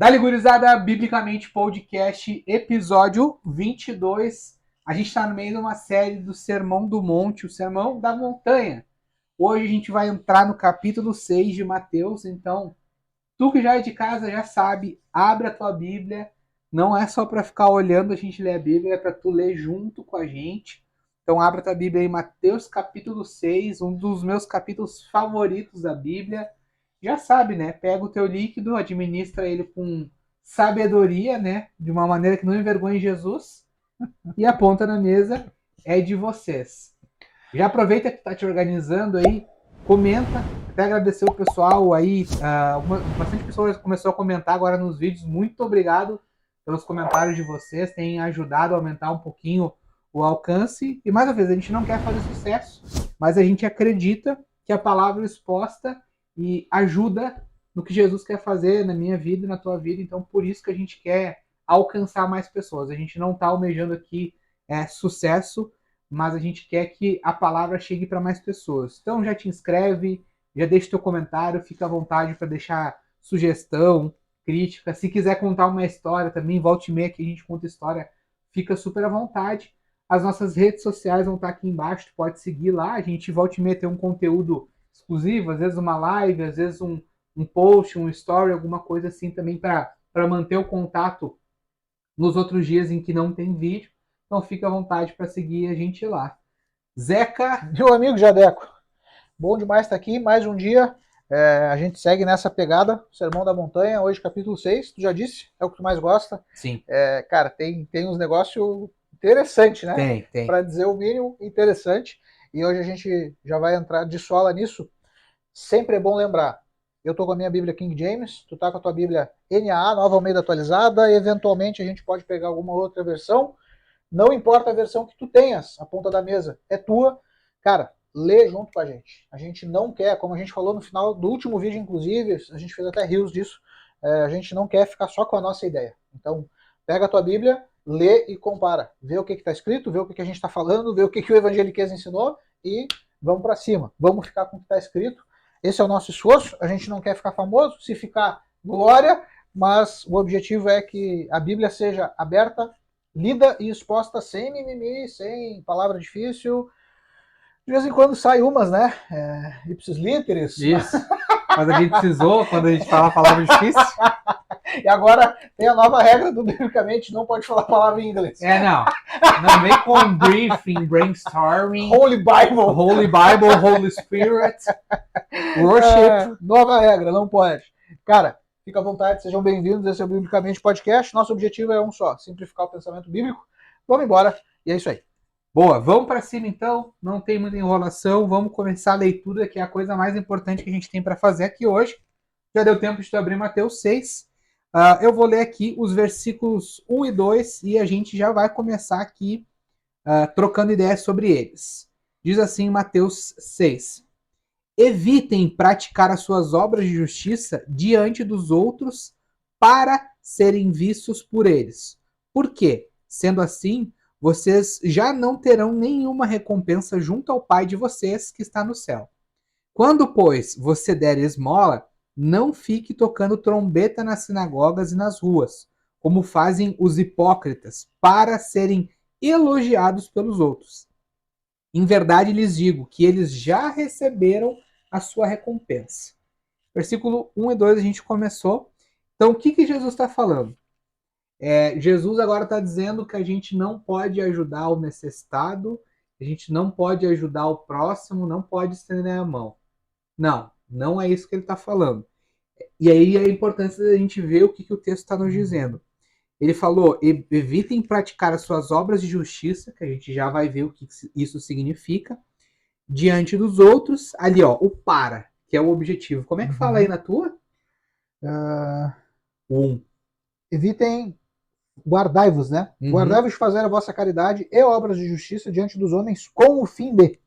Dali Gurizada, Biblicamente Podcast, episódio 22. A gente está no meio de uma série do Sermão do Monte, o Sermão da Montanha. Hoje a gente vai entrar no capítulo 6 de Mateus, então tu que já é de casa já sabe, abre a tua Bíblia. Não é só para ficar olhando a gente ler a Bíblia, é para tu ler junto com a gente. Então abre a tua Bíblia em Mateus capítulo 6, um dos meus capítulos favoritos da Bíblia. Já sabe, né? Pega o teu líquido, administra ele com sabedoria, né? De uma maneira que não envergonhe Jesus. E a ponta na mesa é de vocês. Já aproveita que tá te organizando aí, comenta. Até agradecer o pessoal aí. Bastante pessoas começou a comentar agora nos vídeos. Muito obrigado pelos comentários de vocês. Tem ajudado a aumentar um pouquinho o alcance. E mais uma vez, a gente não quer fazer sucesso, mas a gente acredita que a palavra exposta e ajuda no que Jesus quer fazer na minha vida e na tua vida. Então, por isso que a gente quer alcançar mais pessoas. A gente não está almejando aqui sucesso, mas a gente quer que a palavra chegue para mais pessoas. Então, já te inscreve, já deixa teu comentário, fica à vontade para deixar sugestão, crítica. Se quiser contar uma história também, volte e meia que a gente conta história, fica super à vontade. As nossas redes sociais vão estar aqui embaixo, tu pode seguir lá. A gente volta e meia tem um conteúdo exclusivo, às vezes uma live, às vezes um post, um story, alguma coisa assim também para manter o contato nos outros dias em que não tem vídeo. Então fica à vontade para seguir a gente lá. Zeca. Meu amigo Jadeco, bom demais estar aqui, mais um dia. A gente segue nessa pegada, Sermão da Montanha, hoje capítulo 6, tu já disse, é o que tu mais gosta. Sim. Cara, tem uns negócios interessantes, né? Tem. Para dizer o mínimo, interessante. E hoje a gente já vai entrar de sola nisso. Sempre é bom lembrar, eu tô com a minha Bíblia King James, tu tá com a tua Bíblia NAA, Nova Almeida Atualizada, e eventualmente a gente pode pegar alguma outra versão. Não importa a versão que tu tenhas, a ponta da mesa é tua. Cara, lê junto com a gente. A gente não quer, como a gente falou no final do último vídeo, inclusive, a gente fez até rios disso, a gente não quer ficar só com a nossa ideia. Então, pega a tua Bíblia, lê e compara. Vê o que está escrito, vê o que a gente está falando, vê o que o Evangeliquez ensinou e vamos para cima. Vamos ficar com o que está escrito. Esse é o nosso esforço. A gente não quer ficar famoso. Se ficar, glória, mas o objetivo é que a Bíblia seja aberta, lida e exposta sem mimimi, sem palavra difícil. De vez em quando sai umas, né? Ipsis literis. Isso. Mas a gente precisou quando a gente fala a palavra difícil. E agora tem a nova regra do Biblicamente, não pode falar a palavra em inglês. Não. Não vem com briefing, brainstorming. Holy Bible. Holy Spirit. Worship. Nova regra, não pode. Cara, fica à vontade, sejam bem-vindos. Esse é o Biblicamente Podcast. Nosso objetivo é um só, simplificar o pensamento bíblico. Vamos embora, e é isso aí. Boa, vamos para cima então, não tem muita enrolação, vamos começar a leitura, que é a coisa mais importante que a gente tem para fazer aqui hoje. Já deu tempo de tu abrir Mateus 6. Eu vou ler aqui os versículos 1 e 2 e a gente já vai começar aqui trocando ideias sobre eles. Diz assim Mateus 6. Evitem praticar as suas obras de justiça diante dos outros para serem vistos por eles. Por quê? Sendo assim, vocês já não terão nenhuma recompensa junto ao Pai de vocês que está no céu. Quando, pois, você der esmola, não fique tocando trombeta nas sinagogas e nas ruas, como fazem os hipócritas, para serem elogiados pelos outros. Em verdade lhes digo que eles já receberam a sua recompensa. Versículo 1 e 2 a gente começou. Então, o que Jesus está falando? Jesus agora está dizendo que a gente não pode ajudar o necessitado, a gente não pode ajudar o próximo, não pode estender a mão. Não é isso que ele está falando. E aí a importância da gente ver o que o texto está nos dizendo. Ele falou, evitem praticar as suas obras de justiça, que a gente já vai ver o que isso significa, diante dos outros. Ali, ó, o para, que é o objetivo. Como é que fala aí na tua? Evitem, guardai-vos, né? Guardai-vos de fazer a vossa caridade e obras de justiça diante dos homens com o fim de.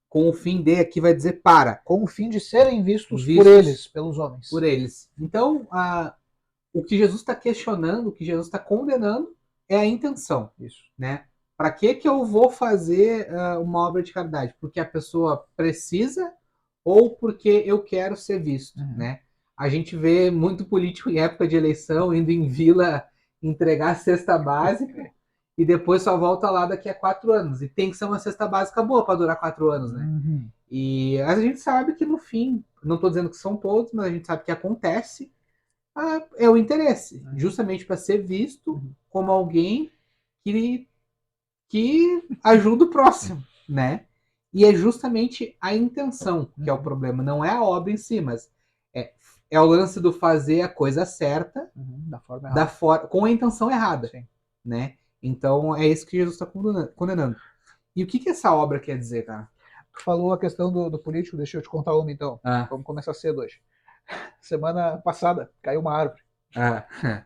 Com o fim de, aqui vai dizer para. Com o fim de serem vistos por eles, pelos homens. Por eles. Então, o que Jesus está questionando, o que Jesus está condenando é a intenção. Isso. Né? Para que eu vou fazer uma obra de caridade? Porque a pessoa precisa ou porque eu quero ser visto, né? A gente vê muito político em época de eleição indo em vila entregar a cesta básica e depois só volta lá daqui a 4 anos. E tem que ser uma cesta básica boa para durar 4 anos, né? Uhum. E a gente sabe que no fim, não estou dizendo que são todos, mas a gente sabe que acontece, é o interesse, justamente para ser visto como alguém que ajuda o próximo, né? E é justamente a intenção que é o problema, não é a obra em si, mas é o lance do fazer a coisa certa Da forma errada. com a intenção errada, Sim. né? Então é isso que Jesus está condenando. E o que essa obra quer dizer, cara? Tu falou a questão do político, deixa eu te contar uma então. Vamos começar cedo hoje. Semana passada caiu uma árvore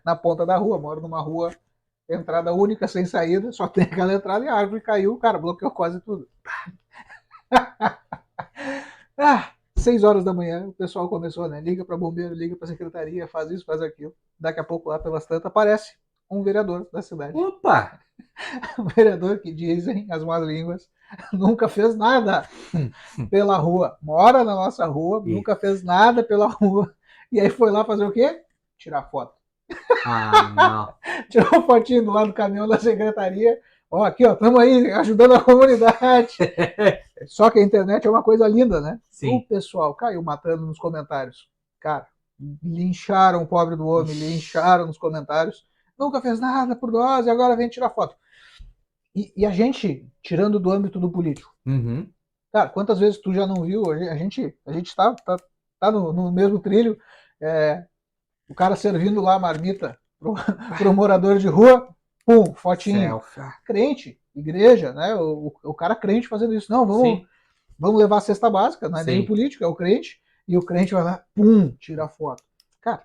na ponta da rua. Moro numa rua, entrada única, sem saída, só tem aquela entrada e a árvore caiu, cara, bloqueou quase tudo. 6 horas da manhã, o pessoal começou, né? Liga para bombeiro, liga para secretaria, faz isso, faz aquilo. Daqui a pouco, lá pelas tantas, aparece um vereador da cidade. Opa! Um vereador que dizem as más línguas nunca fez nada pela rua. Mora na nossa rua, nunca fez nada pela rua. E aí foi lá fazer o quê? Tirar foto. Não. Tirou uma fotinho do lado do caminhão da secretaria. Ó, aqui, ó, estamos aí ajudando a comunidade. Só que a internet é uma coisa linda, né? Sim. O pessoal caiu matando nos comentários. Cara, lincharam o pobre do homem, lincharam nos comentários. Nunca fez nada por nós e agora vem tirar foto. E a gente, tirando do âmbito do político, cara, quantas vezes tu já não viu? A gente tá no mesmo trilho. O cara servindo lá a marmita pro morador de rua, pum, fotinho. Crente, igreja, né? O cara crente fazendo isso. Não, vamos levar a cesta básica, não é nem o político, é o crente. E o crente vai lá, pum, tira a foto. Cara,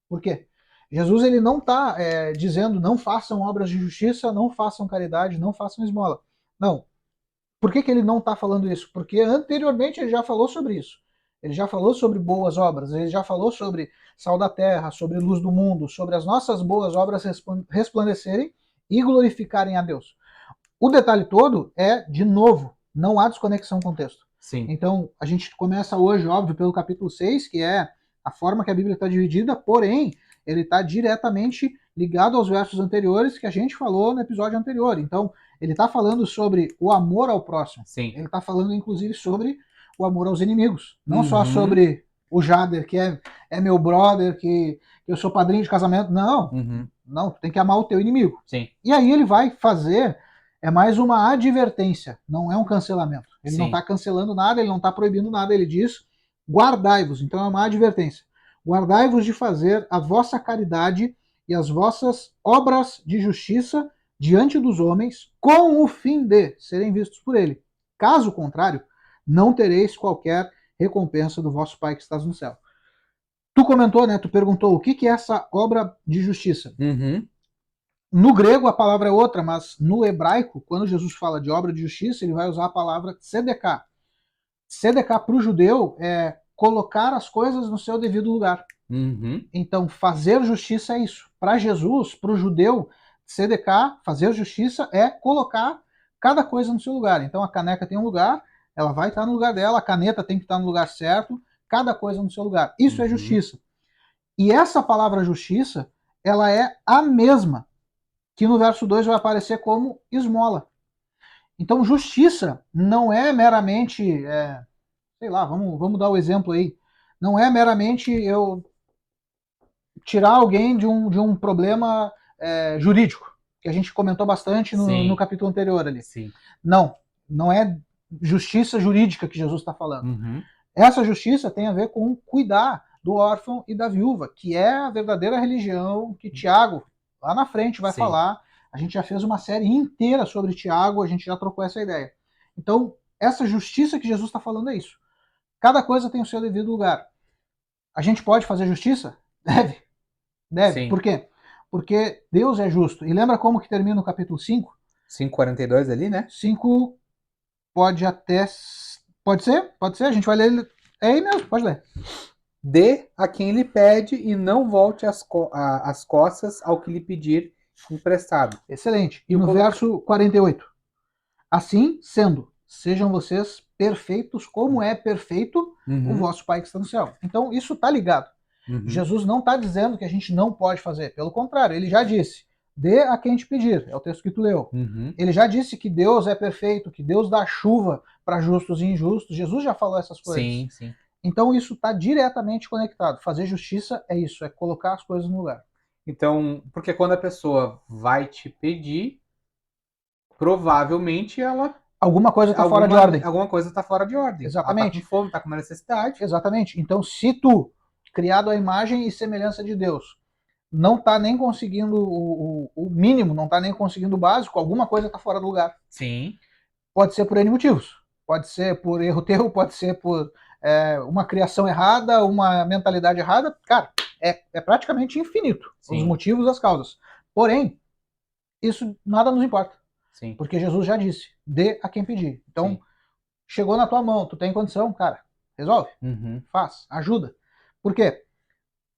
por quê? Jesus ele não está dizendo não façam obras de justiça, não façam caridade, não façam esmola. Não. Por que ele não está falando isso? Porque anteriormente ele já falou sobre isso. Ele já falou sobre boas obras, ele já falou sobre sal da terra, sobre luz do mundo, sobre as nossas boas obras resplandecerem e glorificarem a Deus. O detalhe todo é, de novo, não há desconexão com o texto. Sim. Então, a gente começa hoje, óbvio, pelo capítulo 6, que é a forma que a Bíblia está dividida, porém, ele está diretamente ligado aos versos anteriores que a gente falou no episódio anterior. Então, ele está falando sobre o amor ao próximo. Sim. Ele está falando, inclusive, sobre o amor aos inimigos. Não só sobre o Jader, que é meu brother, que eu sou padrinho de casamento. Não. Não, tu tem que amar o teu inimigo. Sim. E aí ele vai fazer... É mais uma advertência, não é um cancelamento. Ele não está cancelando nada, ele não está proibindo nada, ele diz, guardai-vos. Então é uma advertência. Guardai-vos de fazer a vossa caridade e as vossas obras de justiça diante dos homens, com o fim de serem vistos por ele. Caso contrário, não tereis qualquer recompensa do vosso Pai que estás no céu. Tu comentou, né? Tu perguntou o que é essa obra de justiça. No grego a palavra é outra, mas no hebraico, quando Jesus fala de obra de justiça, ele vai usar a palavra tzedekah. Tzedekah para o judeu é colocar as coisas no seu devido lugar. Então, fazer justiça é isso. Para Jesus, para o judeu, tzedekah, fazer justiça, é colocar cada coisa no seu lugar. Então, a caneca tem um lugar, ela vai estar no lugar dela, a caneta tem que estar no lugar certo, cada coisa no seu lugar. Isso é justiça. E essa palavra justiça, ela é a mesma que no verso 2 vai aparecer como esmola. Então, justiça não é meramente, sei lá, vamos dar o exemplo aí, não é meramente eu tirar alguém de um problema jurídico, que a gente comentou bastante no capítulo anterior ali. Sim. Não é justiça jurídica que Jesus está falando. Essa justiça tem a ver com cuidar do órfão e da viúva, que é a verdadeira religião que Tiago lá na frente vai falar. A gente já fez uma série inteira sobre Tiago, a gente já trocou essa ideia. Então, essa justiça que Jesus está falando é isso. Cada coisa tem o seu devido lugar. A gente pode fazer justiça? Deve. Sim. Por quê? Porque Deus é justo. E lembra como que termina o capítulo 5? 5:42 ali, né? 5 pode até... Pode ser? Pode ser. A gente vai ler... É aí mesmo, pode ler. Dê a quem lhe pede e não volte as costas ao que lhe pedir emprestado. Excelente. E no verso 48. Assim sendo, sejam vocês perfeitos como é perfeito o vosso Pai que está no céu. Então isso está ligado. Uhum. Jesus não está dizendo que a gente não pode fazer. Pelo contrário, ele já disse, dê a quem te pedir. É o texto que tu leu. Uhum. Ele já disse que Deus é perfeito, que Deus dá chuva para justos e injustos. Jesus já falou essas coisas. Sim, sim. Então isso está diretamente conectado. Fazer justiça é isso, é colocar as coisas no lugar. Então, porque quando a pessoa vai te pedir, provavelmente ela Alguma coisa está fora de ordem. alguma coisa está fora de ordem. Exatamente. Ela tá com fome, tá com uma necessidade. Exatamente. Então, se tu, criado à imagem e semelhança de Deus, não está nem conseguindo o mínimo, não está nem conseguindo o básico, alguma coisa está fora do lugar. Sim. Pode ser por N motivos. Pode ser por erro teu, pode ser por uma criação errada, uma mentalidade errada. Cara, é praticamente infinito. Sim. Os motivos, as causas. Porém, isso nada nos importa. Sim. Porque Jesus já disse, dê a quem pedir. Então, sim, chegou na tua mão, tu tem condição, cara, resolve, faz, ajuda. Por quê?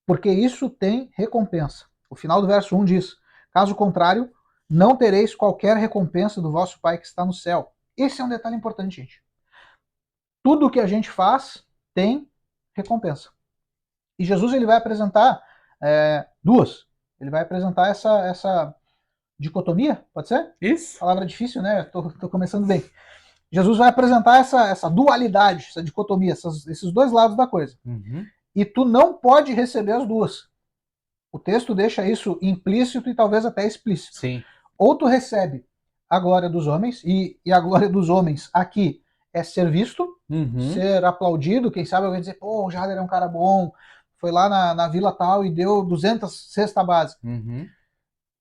Porque isso tem recompensa. O final do verso 1 diz, caso contrário, não tereis qualquer recompensa do vosso Pai que está no céu. Esse é um detalhe importante, gente. Tudo que a gente faz tem recompensa. E Jesus ele vai apresentar duas. Ele vai apresentar essa dicotomia, pode ser? Isso. Palavra difícil, né? Tô começando bem. Jesus vai apresentar essa dualidade, essa dicotomia, esses dois lados da coisa. E tu não pode receber as duas. O texto deixa isso implícito e talvez até explícito. Sim. Ou tu recebe a glória dos homens, e a glória dos homens aqui é ser visto, ser aplaudido, quem sabe alguém dizer, pô, o Jader é um cara bom, foi lá na vila tal e deu 200 cesta básica.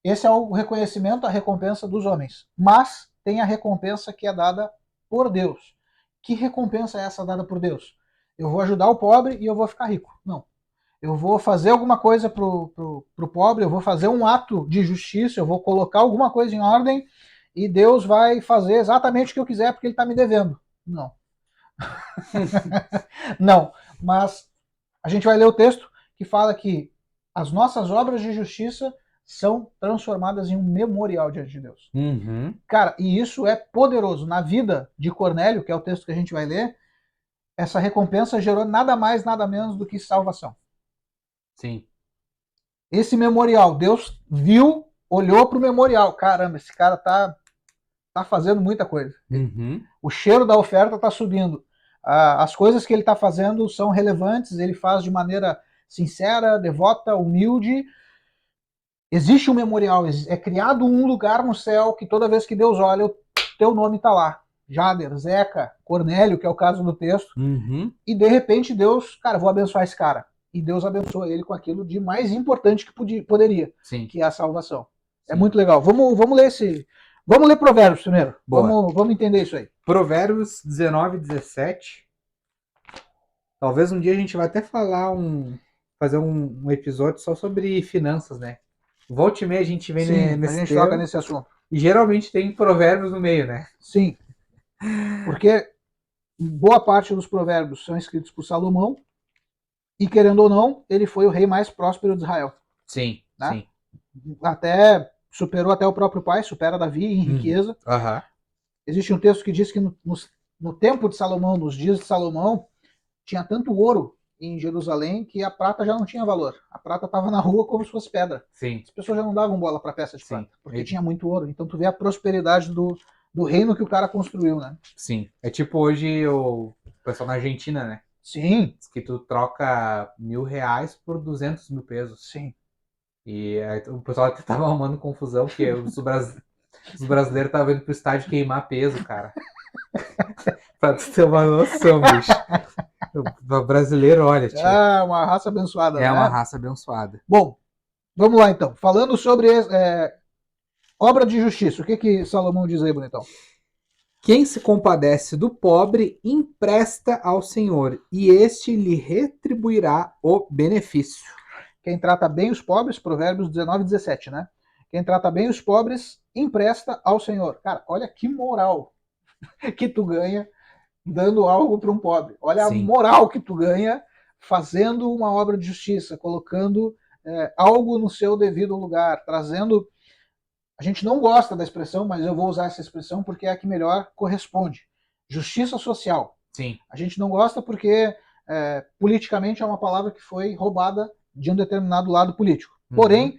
Esse é o reconhecimento, a recompensa dos homens. Mas tem a recompensa que é dada por Deus. Que recompensa é essa dada por Deus? Eu vou ajudar o pobre e eu vou ficar rico. Não. Eu vou fazer alguma coisa pro pobre, eu vou fazer um ato de justiça, eu vou colocar alguma coisa em ordem e Deus vai fazer exatamente o que eu quiser porque ele está me devendo. Não. Não. Mas a gente vai ler o texto que fala que as nossas obras de justiça são transformadas em um memorial diante de Deus. Cara, e isso é poderoso. Na vida de Cornélio, que é o texto que a gente vai ler, essa recompensa gerou nada mais, nada menos do que salvação. Sim. Esse memorial, Deus viu, olhou para o memorial. Caramba, esse cara tá fazendo muita coisa. O cheiro da oferta tá subindo. As coisas que ele tá fazendo são relevantes, ele faz de maneira sincera, devota, humilde. Existe um memorial, é criado um lugar no céu que toda vez que Deus olha, o teu nome está lá. Jader, Zeca, Cornélio, que é o caso do texto. E de repente Deus, cara, vou abençoar esse cara. E Deus abençoa ele com aquilo de mais importante que poderia, sim, que é a salvação. Sim. É muito legal. Vamos ler Vamos ler Provérbios primeiro. Vamos entender isso aí. Provérbios 19, 17. Talvez um dia a gente vai até fazer um episódio só sobre finanças, né? Volta e meia a gente vem nesse a gente toca nesse assunto. E geralmente tem provérbios no meio, né? Sim. Porque boa parte dos provérbios são escritos por Salomão e, querendo ou não, ele foi o rei mais próspero de Israel. Sim, né? Sim. Superou até o próprio pai, supera Davi em riqueza. Existe um texto que diz que no tempo de Salomão, nos dias de Salomão, tinha tanto ouro em Jerusalém que a prata já não tinha valor. A prata estava na rua como se fosse pedra. Sim. As pessoas já não davam bola para peça de prata, porque tinha muito ouro. Então tu vê a prosperidade do reino que o cara construiu, né? Sim. É tipo hoje o pessoal na Argentina, né? Sim. Diz que tu troca R$1.000 por 200 mil pesos. Sim. E o pessoal até tava arrumando confusão, porque os brasileiros estavam indo pro estádio queimar peso, cara. Pra tu ter uma noção, bicho. O brasileiro, olha, tio. É uma raça abençoada, né? É uma raça abençoada. Bom, vamos lá então. Falando sobre obra de justiça, o que Salomão diz aí, bonitão? Quem se compadece do pobre empresta ao Senhor, e este lhe retribuirá o benefício. Quem trata bem os pobres, Provérbios 19, 17, né? Quem trata bem os pobres empresta ao Senhor. Cara, olha que moral que tu ganha dando algo para um pobre. Olha Sim. a moral que tu ganha fazendo uma obra de justiça, colocando algo no seu devido lugar, trazendo... A gente não gosta da expressão, mas eu vou usar essa expressão porque é a que melhor corresponde. Justiça social. Sim. A gente não gosta porque politicamente é uma palavra que foi roubada de um determinado lado político. Porém,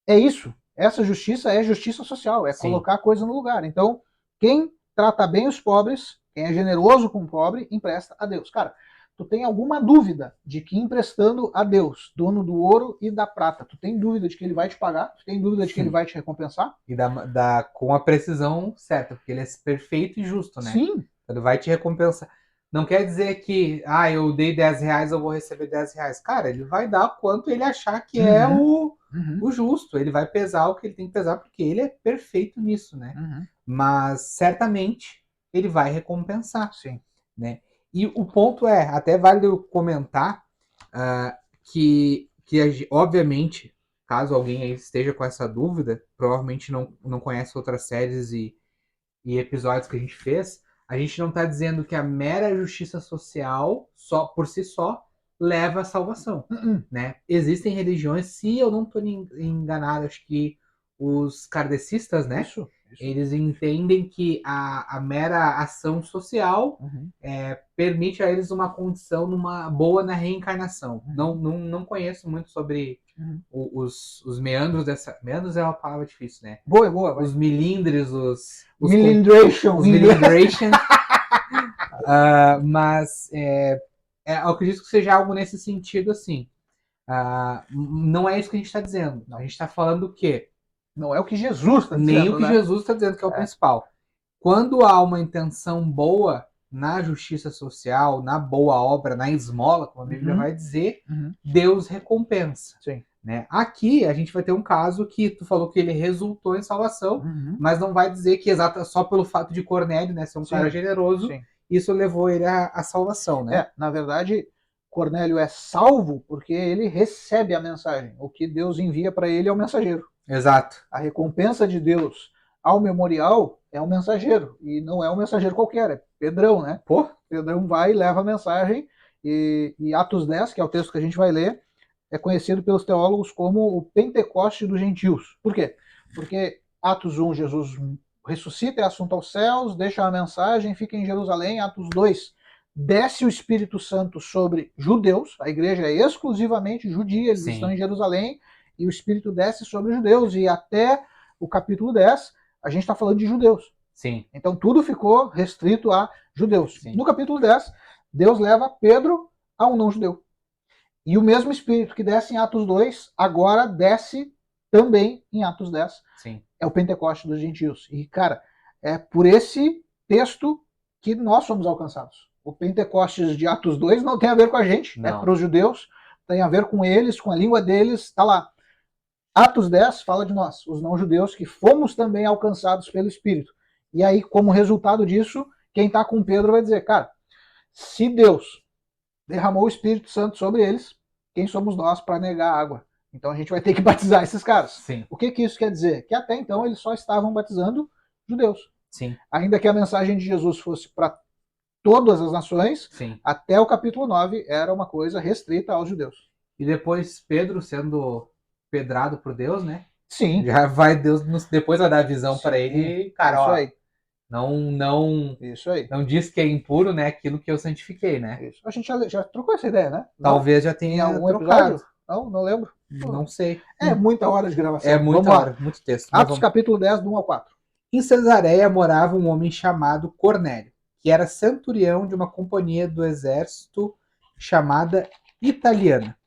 é isso. Essa justiça é justiça social, é Sim. colocar a coisa no lugar. Então, quem trata bem os pobres, quem é generoso com o pobre, empresta a Deus. Cara, tu tem alguma dúvida de que emprestando a Deus, dono do ouro e da prata, tu tem dúvida de que ele vai te pagar? Tu tem dúvida de que ele vai te recompensar? E com a precisão certa, porque ele é perfeito e justo, né? Sim. Ele vai te recompensar. Não quer dizer que, eu dei 10 reais, eu vou receber 10 reais. Cara, ele vai dar quanto ele achar que é o justo. Ele vai pesar o que ele tem que pesar, porque ele é perfeito nisso, né? Mas, certamente, ele vai recompensar. Sim. Né? E o ponto é, até vale eu comentar que obviamente, caso alguém aí esteja com essa dúvida, provavelmente não conhece outras séries e episódios que a gente fez, a gente não está dizendo que a mera justiça social, só por si só, leva à salvação. Né? Existem religiões, se eu não estou enganado, acho que os kardecistas, né? Isso. Eles entendem que a mera ação social permite a eles uma condição numa boa na reencarnação. Não conheço muito sobre os meandros dessa... Meandros é uma palavra difícil, né? Boa, boa. Os milindres, os Milindration. milindration. Mas eu acredito que seja algo nesse sentido, assim. Não é isso que a gente está dizendo. A gente está falando o quê? Não é o que Jesus está dizendo. Nem o que Jesus está dizendo que é o principal. Quando há uma intenção boa na justiça social, na boa obra, na esmola, como a Bíblia vai dizer, Deus recompensa. Sim. Né? Aqui a gente vai ter um caso que tu falou que ele resultou em salvação, mas não vai dizer que só pelo fato de Cornélio, né, ser um cara generoso, isso levou ele à salvação. Né? Na verdade, Cornélio é salvo porque ele recebe a mensagem. O que Deus envia para ele é o mensageiro. Exato. A recompensa de Deus ao memorial é um mensageiro. E não é um mensageiro qualquer, é Pedrão, né? Pedrão vai e leva a mensagem. E Atos 10, que é o texto que a gente vai ler, é conhecido pelos teólogos como o Pentecoste dos gentios. Por quê? Porque Atos 1, Jesus ressuscita, é assunto aos céus, deixa a mensagem, fica em Jerusalém. Atos 2, desce o Espírito Santo sobre judeus, a igreja é exclusivamente judia, eles estão em Jerusalém, e o Espírito desce sobre os judeus, e até o capítulo 10, a gente está falando de judeus. Sim. Então tudo ficou restrito a judeus. Sim. No capítulo 10, Deus leva Pedro a um não-judeu. E o mesmo Espírito que desce em Atos 2, agora desce também em Atos 10. Sim. É o Pentecoste dos gentios. E, cara, é por esse texto que nós somos alcançados. O Pentecostes de Atos 2 não tem a ver com a gente, é para os judeus, tem a ver com eles, com a língua deles, está lá. Atos 10 fala de nós, os não-judeus, que fomos também alcançados pelo Espírito. E aí, como resultado disso, quem está com Pedro vai dizer, cara, se Deus derramou o Espírito Santo sobre eles, quem somos nós para negar a água? Então a gente vai ter que batizar esses caras. Sim. O que isso quer dizer? Que até então eles só estavam batizando judeus. Sim. Ainda que a mensagem de Jesus fosse para todas as nações, até o capítulo 9 era uma coisa restrita aos judeus. E depois Pedro sendo pedrado por Deus, né? Sim. Já vai Deus depois vai dar a visão para ele, cara, isso ó, aí. Não diz que é impuro, né? Aquilo que eu santifiquei, né? Isso. A gente já trocou essa ideia, né? Talvez já tenha em algum trocado. Episódio? Não lembro. Não sei. É muita hora de gravação. É muita hora, muito texto. Atos capítulo 10, do 1 ao 4. Em Cesareia morava um homem chamado Cornélio, que era centurião de uma companhia do exército chamada Italiana.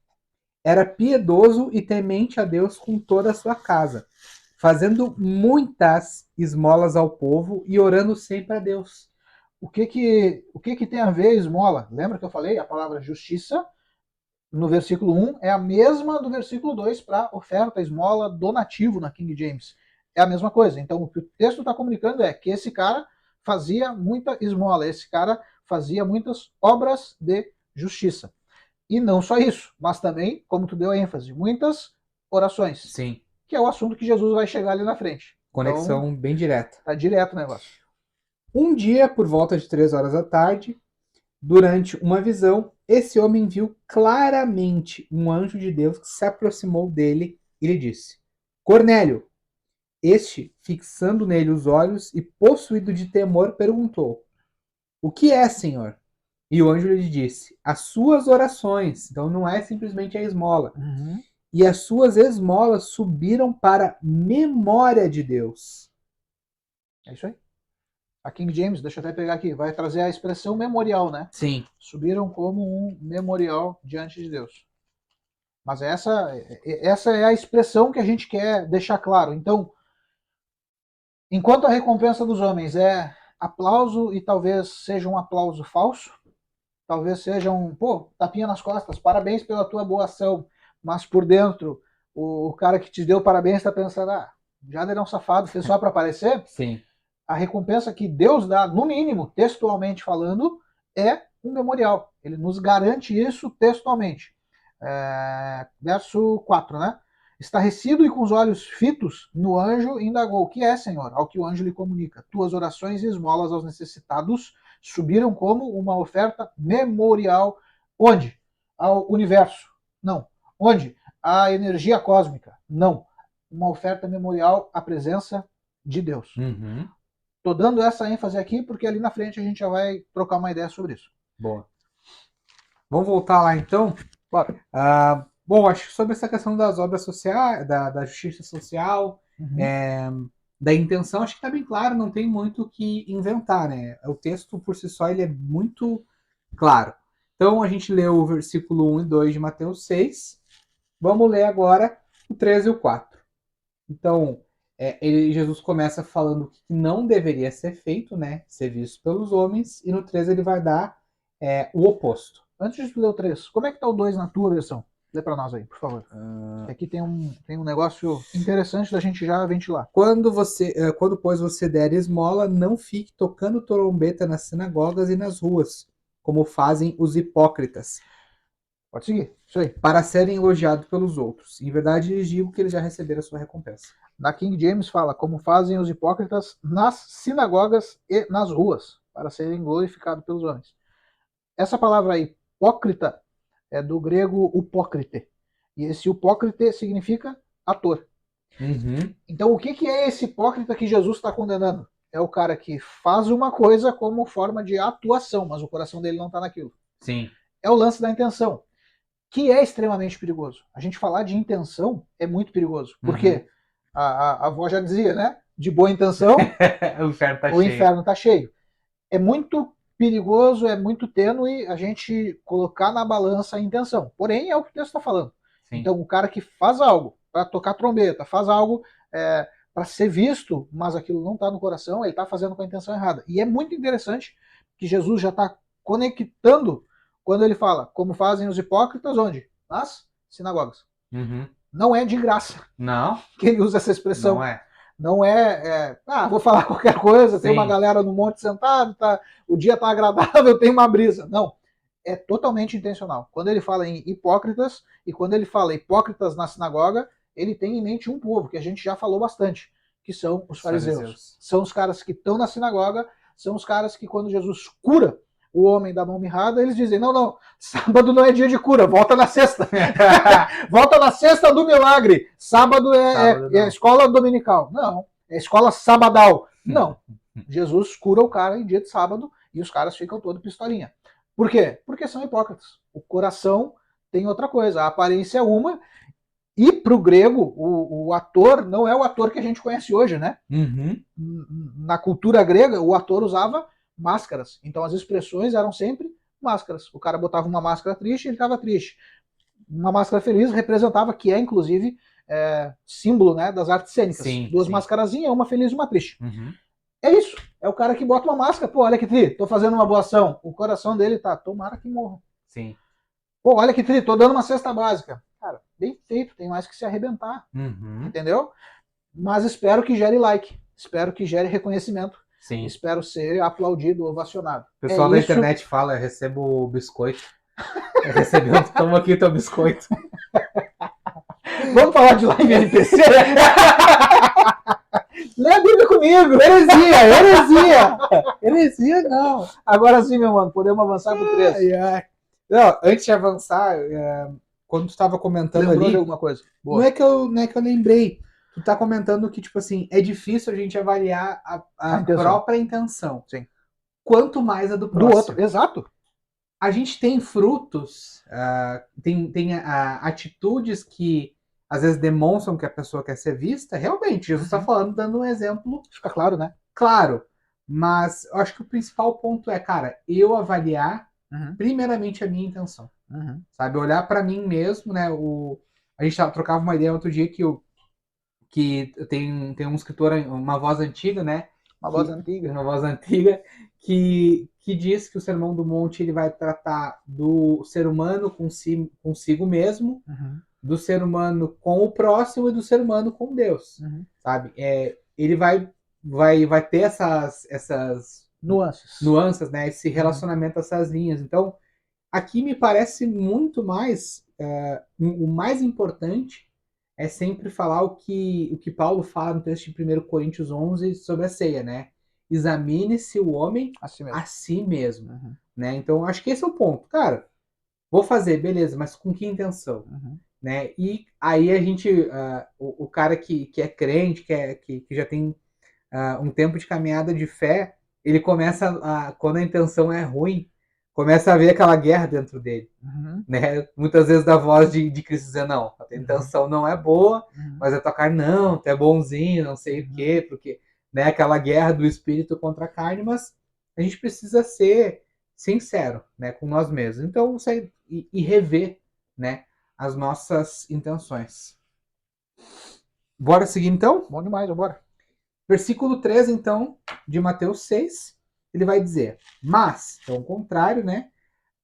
Era piedoso e temente a Deus com toda a sua casa, fazendo muitas esmolas ao povo e orando sempre a Deus. O que tem a ver esmola? Lembra que eu falei? A palavra justiça, no versículo 1, é a mesma do versículo 2 para oferta, esmola, donativo na King James. É a mesma coisa. Então, o que o texto está comunicando é que esse cara fazia muita esmola, esse cara fazia muitas obras de justiça. E não só isso, mas também, como tu deu ênfase, muitas orações. Sim. Que é o assunto que Jesus vai chegar ali na frente. Conexão então, bem direta. Tá direto o negócio. Um dia, por volta de 3 horas da tarde, durante uma visão, esse homem viu claramente um anjo de Deus que se aproximou dele e lhe disse: Cornélio! Este, fixando nele os olhos e possuído de temor, perguntou: O que é, Senhor? E o anjo lhe disse: as suas orações, então não é simplesmente a esmola, Uhum. e as suas esmolas subiram para memória de Deus. É isso aí. A King James, deixa eu até pegar aqui, vai trazer a expressão memorial, né? Sim. Subiram como um memorial diante de Deus. Mas essa é a expressão que a gente quer deixar claro. Então, enquanto a recompensa dos homens é aplauso e talvez seja um aplauso falso, talvez seja um, pô, tapinha nas costas, parabéns pela tua boa ação, mas por dentro o cara que te deu parabéns está pensando, ah, já é um safado, fez só para aparecer. Sim. A recompensa que Deus dá, no mínimo, textualmente falando, é um memorial. Ele nos garante isso textualmente. Verso 4, né? Estarrecido e com os olhos fitos no anjo, indagou: o que é, Senhor? Ao que o anjo lhe comunica: tuas orações e esmolas aos necessitados subiram como uma oferta memorial. Onde? Ao universo? Não. Onde? À energia cósmica? Não. Uma oferta memorial à presença de Deus. Uhum. Tô dando essa ênfase aqui porque ali na frente a gente já vai trocar uma ideia sobre isso. Boa. Vamos voltar lá então? Bora. Bom, acho que sobre essa questão das obras sociais, da justiça social, da intenção, acho que está bem claro, não tem muito o que inventar, né? O texto por si só ele é muito claro. Então a gente leu o versículo 1 e 2 de Mateus 6. Vamos ler agora o 3 e o 4. Então, Jesus começa falando o que não deveria ser feito, né? Ser visto pelos homens, e no 3 ele vai dar o oposto. Antes de ler o 3, como é que tá o 2 na tua versão? Lê para nós aí, por favor. Aqui tem um negócio interessante da gente já ventilar. Quando, pois, você der esmola, não fique tocando trombeta nas sinagogas e nas ruas, como fazem os hipócritas. Pode seguir, isso aí. Para serem elogiados pelos outros. Em verdade, lhes digo que eles já receberam a sua recompensa. Na King James fala, como fazem os hipócritas nas sinagogas e nas ruas, para serem glorificados pelos homens. Essa palavra aí, hipócrita, é do grego upócrite. E esse upócrite significa ator. Uhum. Então, o que é esse hipócrita que Jesus está condenando? É o cara que faz uma coisa como forma de atuação, mas o coração dele não está naquilo. Sim. É o lance da intenção, que é extremamente perigoso. A gente falar de intenção é muito perigoso, porque a avó já dizia, né? De boa intenção, o inferno tá cheio. É muito perigoso, é muito tênue a gente colocar na balança a intenção. Porém, é o que o texto está falando. Sim. Então, o cara que faz algo para tocar trombeta, faz algo para ser visto, mas aquilo não está no coração, ele está fazendo com a intenção errada. E é muito interessante que Jesus já está conectando quando ele fala, como fazem os hipócritas, onde? Nas sinagogas. Uhum. Não é de graça. Não. Que ele usa essa expressão. Não é. Não vou falar qualquer coisa, Sim. Tem uma galera no monte sentado, o dia tá agradável, tem uma brisa. Não, é totalmente intencional. Quando ele fala em hipócritas, e quando ele fala hipócritas na sinagoga, ele tem em mente um povo, que a gente já falou bastante, que são os fariseus. São os caras que estão na sinagoga, são os caras que quando Jesus cura o homem da mão mirrada, eles dizem, não, sábado não é dia de cura, volta na sexta. Volta na sexta do milagre. Sábado é escola dominical. Não, é escola sabadal. Não. Jesus cura o cara em dia de sábado e os caras ficam todo pistolinha. Por quê? Porque são hipócritas. O coração tem outra coisa, a aparência é uma, e pro grego, o ator não é o ator que a gente conhece hoje, né? Uhum. Na cultura grega, o ator usava máscaras. Então as expressões eram sempre máscaras. O cara botava uma máscara triste, ele estava triste. Uma máscara feliz representava, que é inclusive símbolo, né, das artes cênicas. Sim, Duas mascarazinhas, uma feliz e uma triste. Uhum. É isso. É o cara que bota uma máscara. Pô, olha que tri, tô fazendo uma boa ação. O coração dele tá, tomara que morra. Sim. Pô, olha que tri, tô dando uma cesta básica. Cara, bem feito, tem mais que se arrebentar. Uhum. Entendeu? Mas espero que gere like. Espero que gere reconhecimento. Sim. Espero ser aplaudido, ovacionado. O pessoal da internet fala, eu recebo biscoito. Toma aqui teu biscoito. Vamos falar de live NPC? Lê a Bíblia comigo! Heresia não! Agora sim, meu mano, podemos avançar pro 3. Não, antes de avançar, quando tu estava comentando Lembrou ali... de alguma coisa? Boa. Não é que eu lembrei. Tu tá comentando que, tipo assim, é difícil a gente avaliar a própria intenção. Sim. Quanto mais a do próximo. Do outro, exato. a gente tem frutos, tem atitudes que às vezes demonstram que a pessoa quer ser vista. Realmente, Jesus está falando, dando um exemplo Fica claro, né? claro. Mas eu acho que o principal ponto é, cara, eu avaliar primeiramente a minha intenção. Sabe? Olhar para mim mesmo, né? A gente trocava uma ideia outro dia que tem um escritor, uma voz antiga, né? Uma voz antiga. Uma voz antiga que diz que o Sermão do Monte ele vai tratar do ser humano consigo mesmo, do ser humano com o próximo e do ser humano com Deus, sabe? Ele vai ter essas nuances, né? Esse relacionamento, essas linhas. Então, aqui me parece muito mais o mais importante é sempre falar o que Paulo fala no texto de 1 Coríntios 11 sobre a ceia, né? Examine-se o homem a si mesmo. Né? Então, acho que esse é o ponto. Cara, vou fazer, beleza, mas com que intenção? Né? E aí a gente, o cara que é crente, que já tem um tempo de caminhada de fé, ele começa, quando a intenção é ruim, começa a ver aquela guerra dentro dele. Né? Muitas vezes da voz de Cristo dizendo, não, a intenção não é boa, mas a tua carne, não, tu é bonzinho, não sei o quê, porque, né, aquela guerra do espírito contra a carne, mas a gente precisa ser sincero, né, com nós mesmos. Então, e rever, né, as nossas intenções. Bora seguir, então? Bom demais, bora. Versículo 3, então, de Mateus 6, ele vai dizer, mas, então, o contrário, né,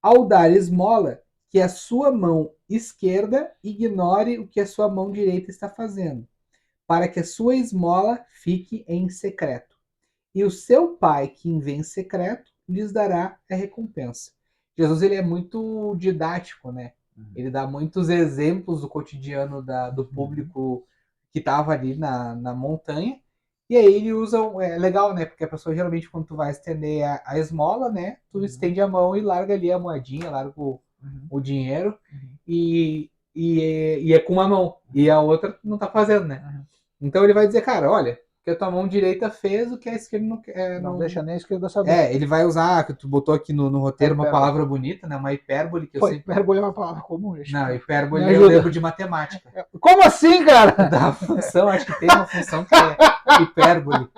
ao dar esmola, que a sua mão esquerda ignore o que a sua mão direita está fazendo, para que a sua esmola fique em secreto. E o seu pai, que vê em secreto, lhes dará a recompensa. Jesus ele é muito didático, né? Ele dá muitos exemplos do cotidiano do público que estava ali na montanha. E aí ele usa, é legal, né? Porque a pessoa geralmente quando tu vai estender a esmola, né? Tu estende a mão e larga ali a moedinha, larga o dinheiro e é com uma mão. E a outra tu não tá fazendo, né? Então ele vai dizer, cara, olha, que a tua mão direita fez o que a esquerda não quer. Não deixa nem a esquerda saber. Ele vai usar, que tu botou aqui no roteiro uma palavra bonita, né? Uma hipérbole que eu sei. Hipérbole é uma palavra comum, gente. Não, hipérbole eu lembro de matemática. Como assim, cara? Da função, acho que tem uma função que é hipérbole.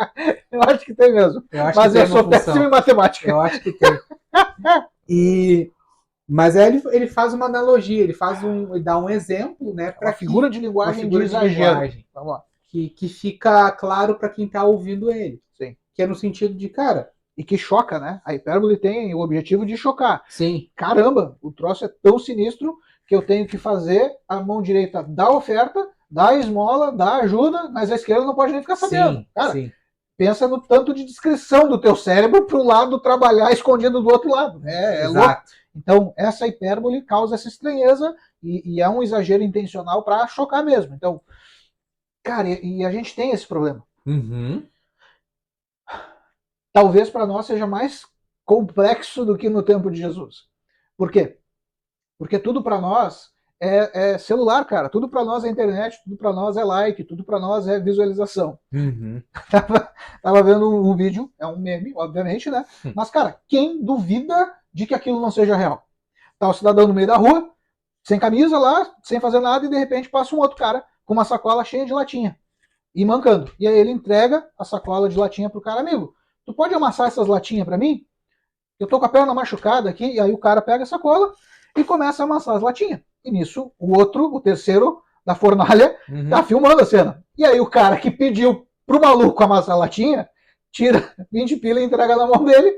Eu acho que tem mesmo. Mas eu sou péssimo em matemática. Eu acho que tem. Mas aí ele faz uma analogia, ele dá um exemplo, né? Para figura de linguagem de exagero. Vamos lá. Que fica claro para quem está ouvindo ele. Sim. Que é no sentido de, cara. E que choca, né? A hipérbole tem o objetivo de chocar. Sim. Caramba, o troço é tão sinistro que eu tenho que fazer a mão direita dar oferta, dar esmola, dar ajuda, mas a esquerda não pode nem ficar sabendo. Sim, cara, sim. Pensa no tanto de descrição do teu cérebro para um lado trabalhar escondido do outro lado. É louco. Então, essa hipérbole causa essa estranheza e é um exagero intencional para chocar mesmo. Então, cara, e a gente tem esse problema. Talvez para nós seja mais complexo do que no tempo de Jesus. Por quê? Porque tudo para nós é celular, cara. Tudo para nós é internet, tudo para nós é like, tudo para nós é visualização. Tava vendo um vídeo, é um meme, obviamente, né? Mas, cara, quem duvida de que aquilo não seja real? Tá o cidadão no meio da rua, sem camisa lá, sem fazer nada, e de repente passa um outro cara com uma sacola cheia de latinha e mancando. E aí ele entrega a sacola de latinha pro cara, amigo, tu pode amassar essas latinhas para mim? Eu tô com a perna machucada aqui, e aí o cara pega a sacola e começa a amassar as latinhas. E nisso, o terceiro da fornalha, tá filmando a cena. E aí o cara que pediu pro maluco amassar a latinha, tira 20 pila e entrega na mão dele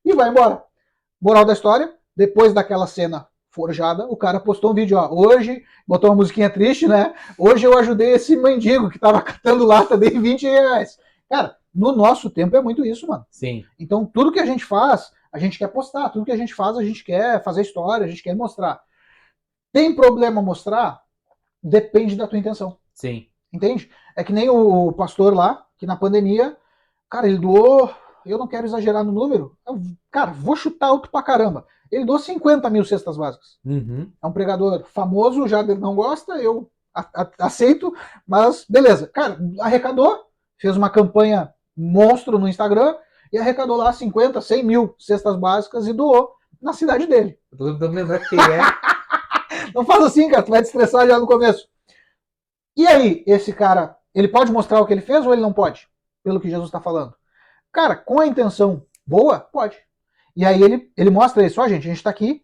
e vai embora. Moral da história, depois daquela cena forjada, o cara postou um vídeo, ó, hoje, botou uma musiquinha triste, né? Hoje eu ajudei esse mendigo que tava catando lata, dei 20 reais. Cara, no nosso tempo é muito isso, mano. Sim. Então tudo que a gente faz, a gente quer postar, tudo que a gente faz, a gente quer fazer história, a gente quer mostrar. Tem problema mostrar? Depende da tua intenção. Sim. Entende? É que nem o pastor lá, que na pandemia, cara, ele doou, eu não quero exagerar no número, cara, vou chutar alto pra caramba. Ele doou 50 mil cestas básicas. É um pregador famoso, já ele não gosta, eu aceito, mas beleza. Cara, arrecadou, fez uma campanha monstro no Instagram e arrecadou lá 50, 100 mil cestas básicas e doou na cidade dele. Eu tô tentando lembrar quem é. Não faz assim, cara, tu vai te estressar já no começo. E aí, esse cara, ele pode mostrar o que ele fez ou ele não pode? Pelo que Jesus está falando. Cara, com a intenção boa, pode. E aí ele mostra isso, ó, gente, a gente está aqui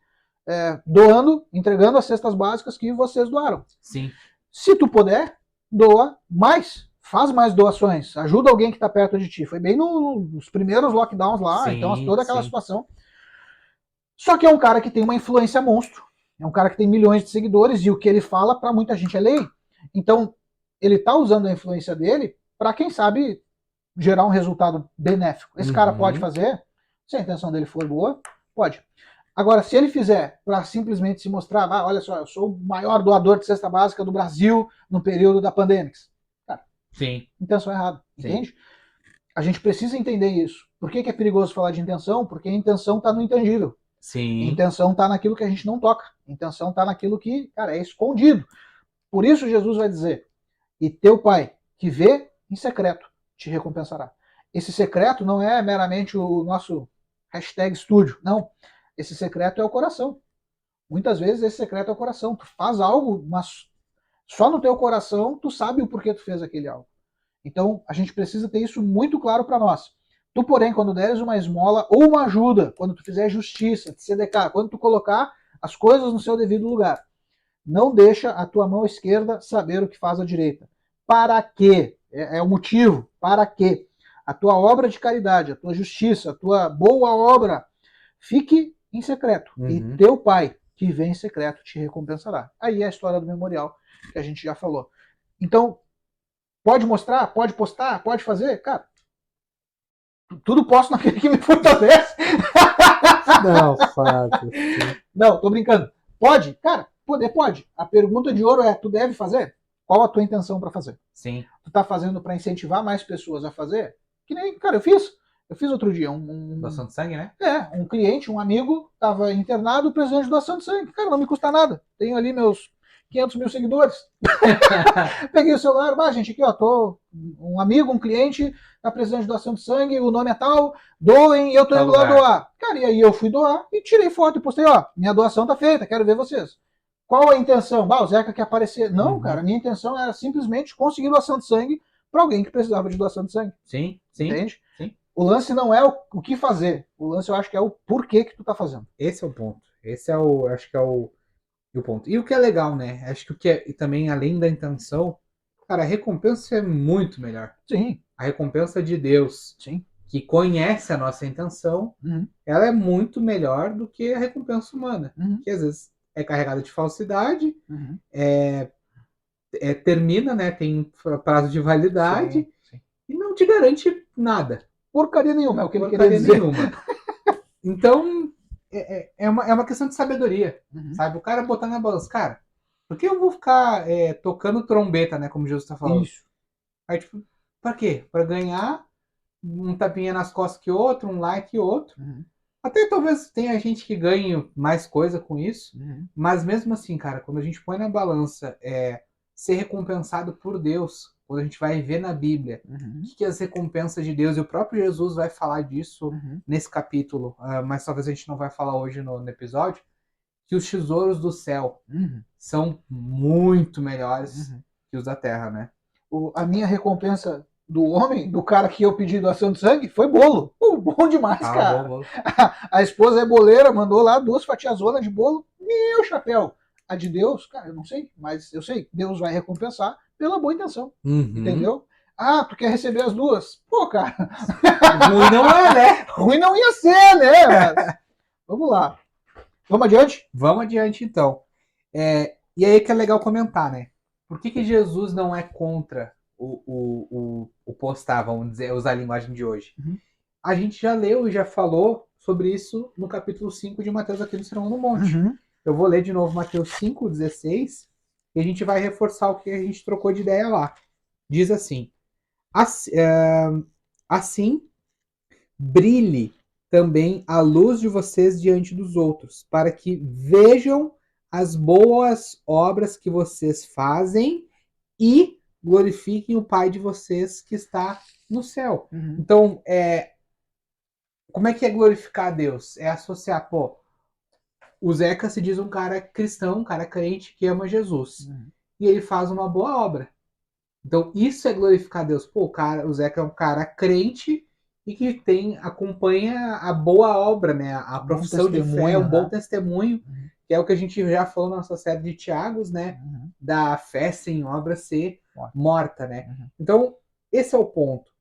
doando, entregando as cestas básicas que vocês doaram. Sim. Se tu puder, doa mais. Faz mais doações. Ajuda alguém que está perto de ti. Foi bem nos primeiros lockdowns lá, Sim, então toda aquela sim. situação. Só que é um cara que tem uma influência monstro. É um cara que tem milhões de seguidores e o que ele fala para muita gente é lei. Então, ele está usando a influência dele para, quem sabe, gerar um resultado benéfico. Esse cara pode fazer, se a intenção dele for boa, pode. Agora, se ele fizer para simplesmente se mostrar, olha só, eu sou o maior doador de cesta básica do Brasil no período da pandemia. Cara, sim. Intenção errada, Sim. entende? A gente precisa entender isso. Por que é perigoso falar de intenção? Porque a intenção está no intangível. Sim. A intenção está naquilo que a gente não toca. A intenção está naquilo que, cara, é escondido. Por isso Jesus vai dizer, e teu pai, que vê em secreto, te recompensará. Esse secreto não é meramente o nosso #estúdio, não. Esse secreto é o coração. Muitas vezes esse secreto é o coração. Tu faz algo, mas só no teu coração tu sabe o porquê tu fez aquele algo. Então a gente precisa ter isso muito claro para nós. Tu, porém, quando deres uma esmola ou uma ajuda, quando tu fizer justiça, CDK, quando tu colocar as coisas no seu devido lugar, não deixa a tua mão esquerda saber o que faz a direita. Para quê? É o motivo. Para quê? A tua obra de caridade, a tua justiça, a tua boa obra fique em secreto. E teu pai, que vem em secreto, te recompensará. Aí é a história do memorial que a gente já falou. Então, pode mostrar, pode postar, pode fazer? Cara, tudo posso naquele que me fortalece. Não, Fábio. Não, tô brincando. Pode? Cara, poder pode. A pergunta de ouro é, tu deve fazer? Qual a tua intenção para fazer? Sim. Tu tá fazendo para incentivar mais pessoas a fazer? Que nem, cara, eu fiz outro dia Doação de sangue, né? um cliente, um amigo, estava internado, precisando de doação de sangue. Cara, não me custa nada. Tenho ali meus 500 mil seguidores. Peguei o celular, gente, aqui, ó, tô um amigo, um cliente, tá precisando de doação de sangue, o nome é tal, doem, eu tô indo lá doar. Cara, e aí eu fui doar e tirei foto e postei, ó, minha doação tá feita, quero ver vocês. Qual a intenção? O Zeca quer aparecer. Não, cara, a minha intenção era simplesmente conseguir doação de sangue para alguém que precisava de doação de sangue. Sim, sim. Entende? Sim. O lance não é o que fazer. O lance eu acho que é o porquê que tu tá fazendo. Esse é o ponto. Esse é o, acho que é o ponto. E o que é legal, né? Acho que o que é também, além da intenção, cara, a recompensa é muito melhor. Sim. A recompensa de Deus, sim, que conhece a nossa intenção, ela é muito melhor do que a recompensa humana. Que às vezes é carregada de falsidade, termina, né? Tem prazo de validade sim. E não te garante nada. Porcaria nenhuma, é o que ele queria dizer. Nenhuma. Então, é uma questão de sabedoria, sabe? O cara botar na balança, cara, por que eu vou ficar tocando trombeta, né? Como Jesus está falando. Isso. Aí, tipo, pra quê? Pra ganhar um tapinha nas costas que outro, um like que outro. Até talvez tenha gente que ganhe mais coisa com isso, mas mesmo assim, cara, quando a gente põe na balança ser recompensado por Deus, quando a gente vai ver na Bíblia o que é as recompensas de Deus, e o próprio Jesus vai falar disso nesse capítulo, mas talvez a gente não vai falar hoje no episódio, que os tesouros do céu são muito melhores que os da terra, né? A minha recompensa do homem, do cara que eu pedi doação de sangue, foi bolo. Bom demais, cara. Bom. A esposa é boleira, mandou lá 2 fatiazonas de bolo. Meu chapéu. A de Deus, cara, eu não sei, mas eu sei, Deus vai recompensar pela boa intenção. Entendeu? Ah, tu quer receber as 2? Pô, cara. Ruim não é, né? Ruim não ia ser, né? Mas... Vamos lá. Vamos adiante? Vamos adiante, então. E aí que é legal comentar, né? Por que Jesus não é contra o postar, vamos dizer, usar a linguagem de hoje? A gente já leu e já falou sobre isso no capítulo 5 de Mateus aqui no Sermão do Monte. Eu vou ler de novo Mateus 5:16 e a gente vai reforçar o que a gente trocou de ideia lá. Diz assim: assim brilhe também a luz de vocês diante dos outros, para que vejam as boas obras que vocês fazem e glorifiquem o Pai de vocês que está no céu. Então, como é que é glorificar a Deus? É associar, o Zeca se diz um cara cristão, um cara crente que ama Jesus. Uhum. E ele faz uma boa obra. Então, isso é glorificar a Deus. Pô, o Zeca é um cara crente e que acompanha a boa obra, né? A Um bom profissão de fé, um testemunho, bom né? testemunho, Uhum. que é o que a gente já falou na nossa série de Tiagos, né? Uhum. Da fé sem obra ser morta, né? Uhum. Então, esse é o ponto.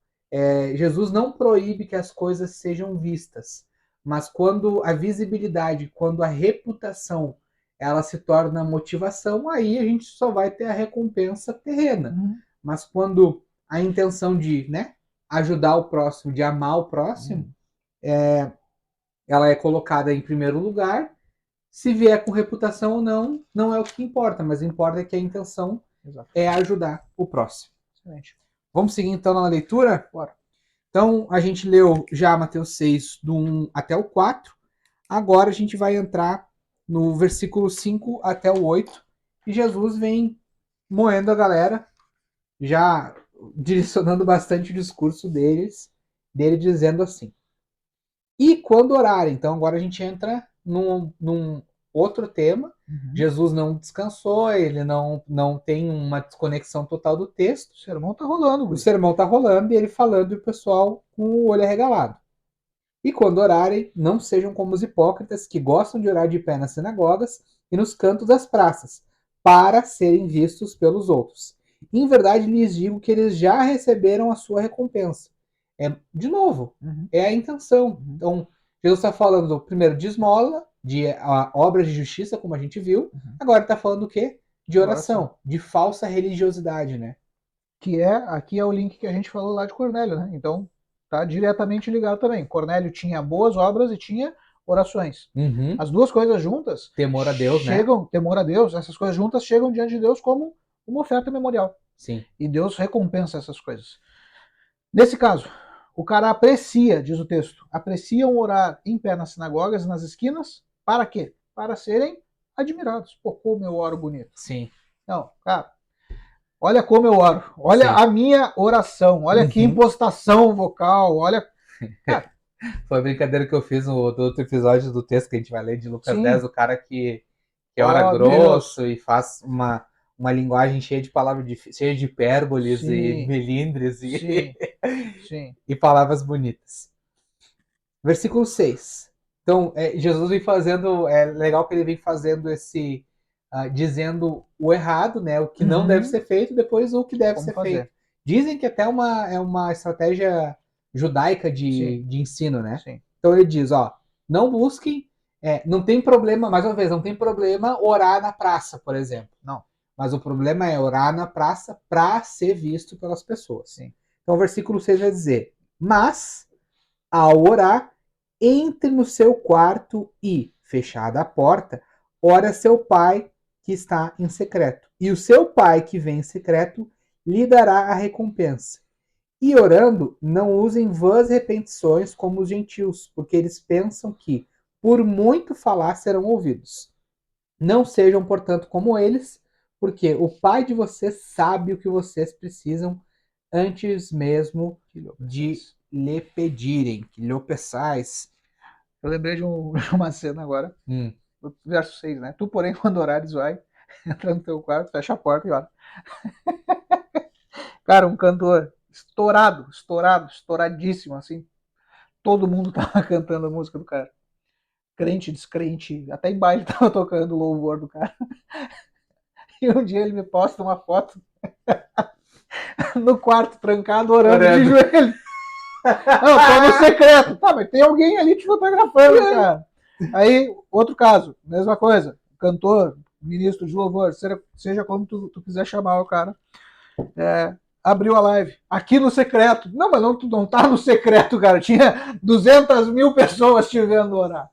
Jesus não proíbe que as coisas sejam vistas, mas quando a visibilidade, quando a reputação, ela se torna motivação, aí a gente só vai ter a recompensa terrena. Uhum. Mas quando a intenção de, né, ajudar o próximo, de amar o próximo, ela é colocada em primeiro lugar. Se vier com reputação ou não, não é o que importa, mas importa que a intenção Exato. é ajudar o próximo. Excelente. Vamos seguir então na leitura? Bora. Então, a gente leu já Mateus 6, do 1 até o 4. Agora a gente vai entrar no versículo 5 até o 8. E Jesus vem moendo a galera, já direcionando bastante o discurso dele dizendo assim: e quando orarem, então agora a gente entra num outro tema. Uhum. Jesus não descansou, ele não tem uma desconexão total do texto. O sermão tá rolando, O guri. sermão tá rolando e ele falando e o pessoal com o olho arregalado. E quando orarem, não sejam como os hipócritas que gostam de orar de pé nas sinagogas e nos cantos das praças, para serem vistos pelos outros. Em verdade lhes digo que eles já receberam a sua recompensa. De novo, é a intenção. Então, Jesus está falando primeiro de esmola, de obras de justiça, como a gente viu. Agora está falando o quê? De oração, de falsa religiosidade, né? Que aqui é o link que a gente falou lá de Cornélio, né? Então, tá diretamente ligado também. Cornélio tinha boas obras e tinha orações. Uhum. As duas coisas juntas temor a Deus, chegam, né? Temor a Deus, essas coisas juntas chegam diante de Deus como uma oferta memorial. Sim. E Deus recompensa essas coisas. Nesse caso, o cara aprecia, diz o texto, apreciam orar em pé nas sinagogas e nas esquinas, para quê? Para serem admirados. Pô, como eu oro bonito. Sim. Não, cara, olha como eu oro, olha a minha oração, olha que impostação vocal, olha... Cara, foi a brincadeira que eu fiz no outro episódio do texto que a gente vai ler de Lucas sim. 10, o cara que ora grosso Deus. E faz uma linguagem cheia de palavras cheia de hipérboles e melindres e palavras bonitas. Versículo 6. Então, Jesus vem fazendo, é legal que ele vem fazendo esse, dizendo o errado, né, o que não deve ser feito, depois o que deve ser feito. Dizem que até é uma estratégia judaica de ensino, né? Sim. Então ele diz, ó, não busquem, não tem problema, mais uma vez, não tem problema orar na praça, por exemplo. Não. Mas o problema é orar na praça para ser visto pelas pessoas. Sim. Então o versículo 6 vai dizer, mas, ao orar, entre no seu quarto e, fechada a porta, ora seu pai que está em secreto. E o seu pai que vem em secreto lhe dará a recompensa. E orando, não usem vãs repetições como os gentios, porque eles pensam que, por muito falar, serão ouvidos. Não sejam, portanto, como eles, porque o Pai de vocês sabe o que vocês precisam antes mesmo de lhe pedirem, que lhe peçais. Eu lembrei de uma cena agora, no verso 6, né? Tu, porém, quando orares, vai, entra no teu quarto, fecha a porta e ora. Cara, um cantor estouradíssimo, assim. Todo mundo tava cantando a música do cara. Crente, descrente, até em baile tava tocando o louvor do cara. E um dia ele me posta uma foto no quarto, trancado, orando de joelho. Não, tô no secreto. Tá, mas tem alguém ali te fotografando, cara. Aí, outro caso, mesma coisa. Cantor, ministro de louvor, seja como tu quiser chamar o cara. Abriu a live. Aqui no secreto. Não, mas tu não tá no secreto, cara. Tinha 200 mil pessoas te vendo orar.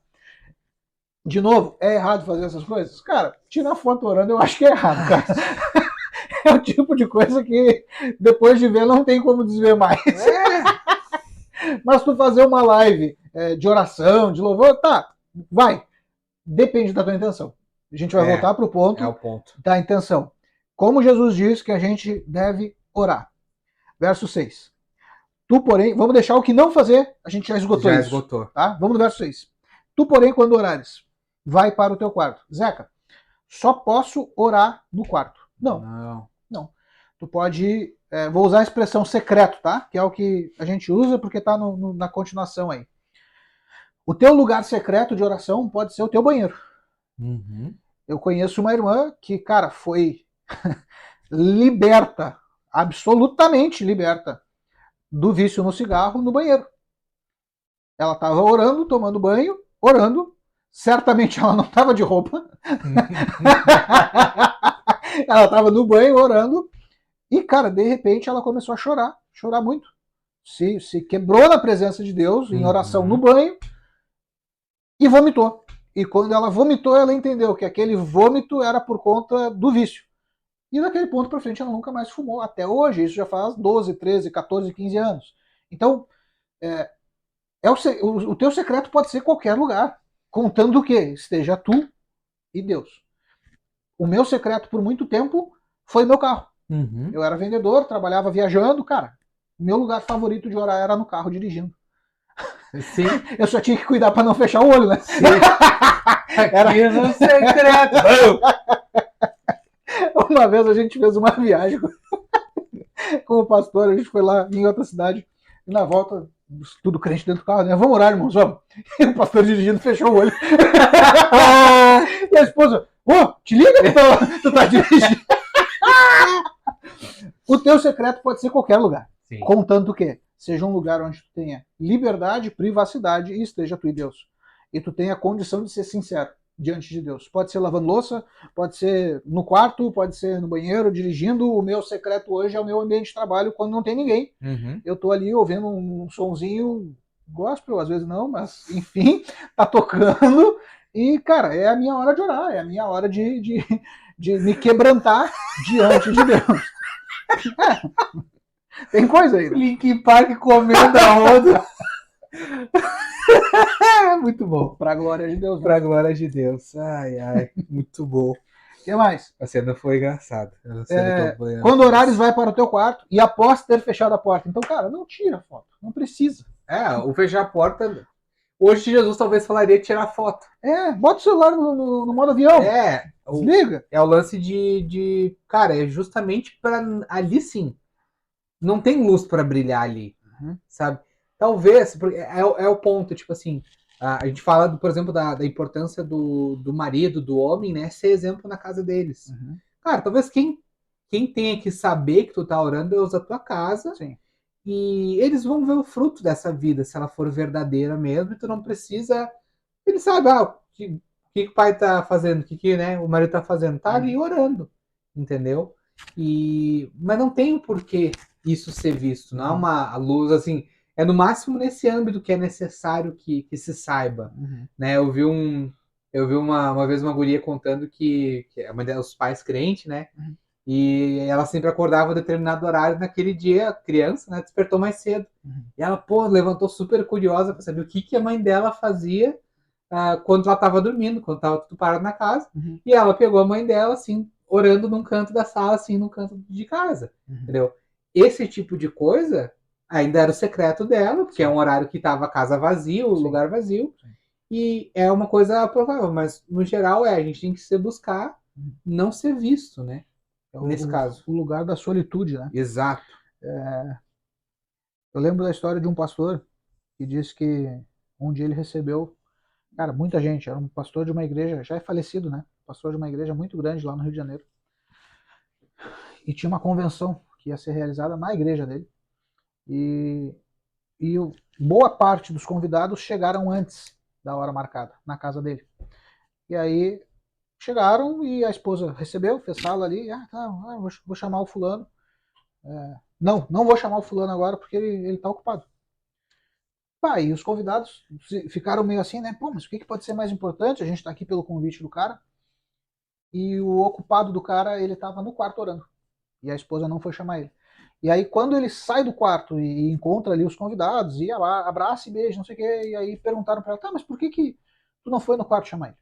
De novo, é errado fazer essas coisas? Cara, tirar foto orando eu acho que é errado, cara. É o tipo de coisa que depois de ver não tem como desver mais. Mas tu fazer uma live de oração, de louvor, tá, vai. Depende da tua intenção. A gente vai voltar pro ponto da intenção. Como Jesus diz que a gente deve orar. Verso 6. Tu, porém, vamos deixar o que não fazer, a gente já esgotou isso. Tá? Vamos no verso 6. Tu, porém, quando orares, vai para o teu quarto. Zeca, só posso orar no quarto. Não. Não. Tu pode... vou usar a expressão secreto, tá? Que é o que a gente usa porque tá na continuação aí. O teu lugar secreto de oração pode ser o teu banheiro. Uhum. Eu conheço uma irmã que, cara, foi liberta, absolutamente liberta, do vício no cigarro no banheiro. Ela estava orando, tomando banho, orando. Certamente ela não estava de roupa. Ela estava no banho orando. E, cara, de repente ela começou a chorar muito. Se quebrou na presença de Deus, em oração no banho, e vomitou. E quando ela vomitou, ela entendeu que aquele vômito era por conta do vício. E daquele ponto para frente ela nunca mais fumou. Até hoje, isso já faz 12, 13, 14, 15 anos. Então, o teu secreto pode ser qualquer lugar. Contando o quê? Esteja tu e Deus. O meu secreto por muito tempo foi meu carro. Uhum. Eu era vendedor, trabalhava viajando, cara. Meu lugar favorito de orar era no carro dirigindo. Sim. Eu só tinha que cuidar para não fechar o olho, né? Sim. Aqui no secreto. Uma vez a gente fez uma viagem com o pastor, a gente foi lá em outra cidade, e na volta, tudo crente dentro do carro, né? Vamos orar, irmãos, vamos. E o pastor dirigindo fechou o olho. E a esposa, te liga que tu tá dirigindo. O teu secreto pode ser qualquer lugar. Sim. Contanto que seja um lugar onde tu tenha liberdade, privacidade e esteja tu e Deus. E tu tenha a condição de ser sincero diante de Deus. Pode ser lavando louça, pode ser no quarto, pode ser no banheiro, dirigindo. O meu secreto hoje é o meu ambiente de trabalho quando não tem ninguém. Uhum. Eu tô ali ouvindo um sonzinho gospel, às vezes não, mas enfim, tá tocando. E, cara, é a minha hora de orar, é a minha hora de me quebrantar diante de Deus. Tem coisa aí, né? Linkin Park comendo a roda. Muito bom. Pra glória de Deus. Né? Pra glória de Deus. Ai, muito bom. O que mais? A cena foi engraçada. Quando orares, vai para o teu quarto e após ter fechado a porta. Então, cara, não tira a foto. Não precisa. O fechar a porta... Hoje Jesus talvez falaria tirar foto. Bota o celular no modo avião. Desliga. É o lance de... Cara, é justamente pra... Ali sim. Não tem luz pra brilhar ali. Uhum. Sabe? Talvez... É o ponto, tipo assim... A gente fala, por exemplo, da importância do marido, do homem, né? Ser exemplo na casa deles. Uhum. Cara, talvez quem tenha que saber que tu tá orando é Deus da tua casa. Sim. E eles vão ver o fruto dessa vida, se ela for verdadeira mesmo, e tu não precisa... Ele sabe, o que o pai tá fazendo, o que né, o marido tá fazendo, tá ali orando, entendeu? Mas não tem o porquê isso ser visto, não é uma luz assim, é no máximo nesse âmbito que é necessário que se saiba, né? Eu vi uma vez uma guria contando que a mãe dela, os pais crentes, né? E ela sempre acordava a determinado horário, naquele dia, criança, né, despertou mais cedo. E ela, levantou super curiosa para saber o que a mãe dela fazia quando ela estava dormindo, quando estava tudo parado na casa. E ela pegou a mãe dela, assim, orando num canto da sala, assim, num canto de casa. Entendeu? Esse tipo de coisa ainda era o secreto dela, porque é um horário que estava a casa vazia, o lugar vazio. E é uma coisa provável, mas no geral a gente tem que se buscar não ser visto, né? Nesse caso. O lugar da solitude, né? Exato. Eu lembro da história de um pastor que disse que um dia ele recebeu, cara, muita gente, era um pastor de uma igreja, já é falecido, né? Pastor de uma igreja muito grande lá no Rio de Janeiro. E tinha uma convenção que ia ser realizada na igreja dele. E boa parte dos convidados chegaram antes da hora marcada, na casa dele. E aí chegaram e a esposa recebeu, fez sala ali, vou chamar o fulano. Não vou chamar o fulano agora porque ele tá ocupado. E os convidados ficaram meio assim, né? Mas o que pode ser mais importante? A gente tá aqui pelo convite do cara. E o ocupado do cara, ele tava no quarto orando. E a esposa não foi chamar ele. E aí quando ele sai do quarto e encontra ali os convidados, e abraça e beija, não sei o quê, e aí perguntaram pra ela, mas por que tu não foi no quarto chamar ele?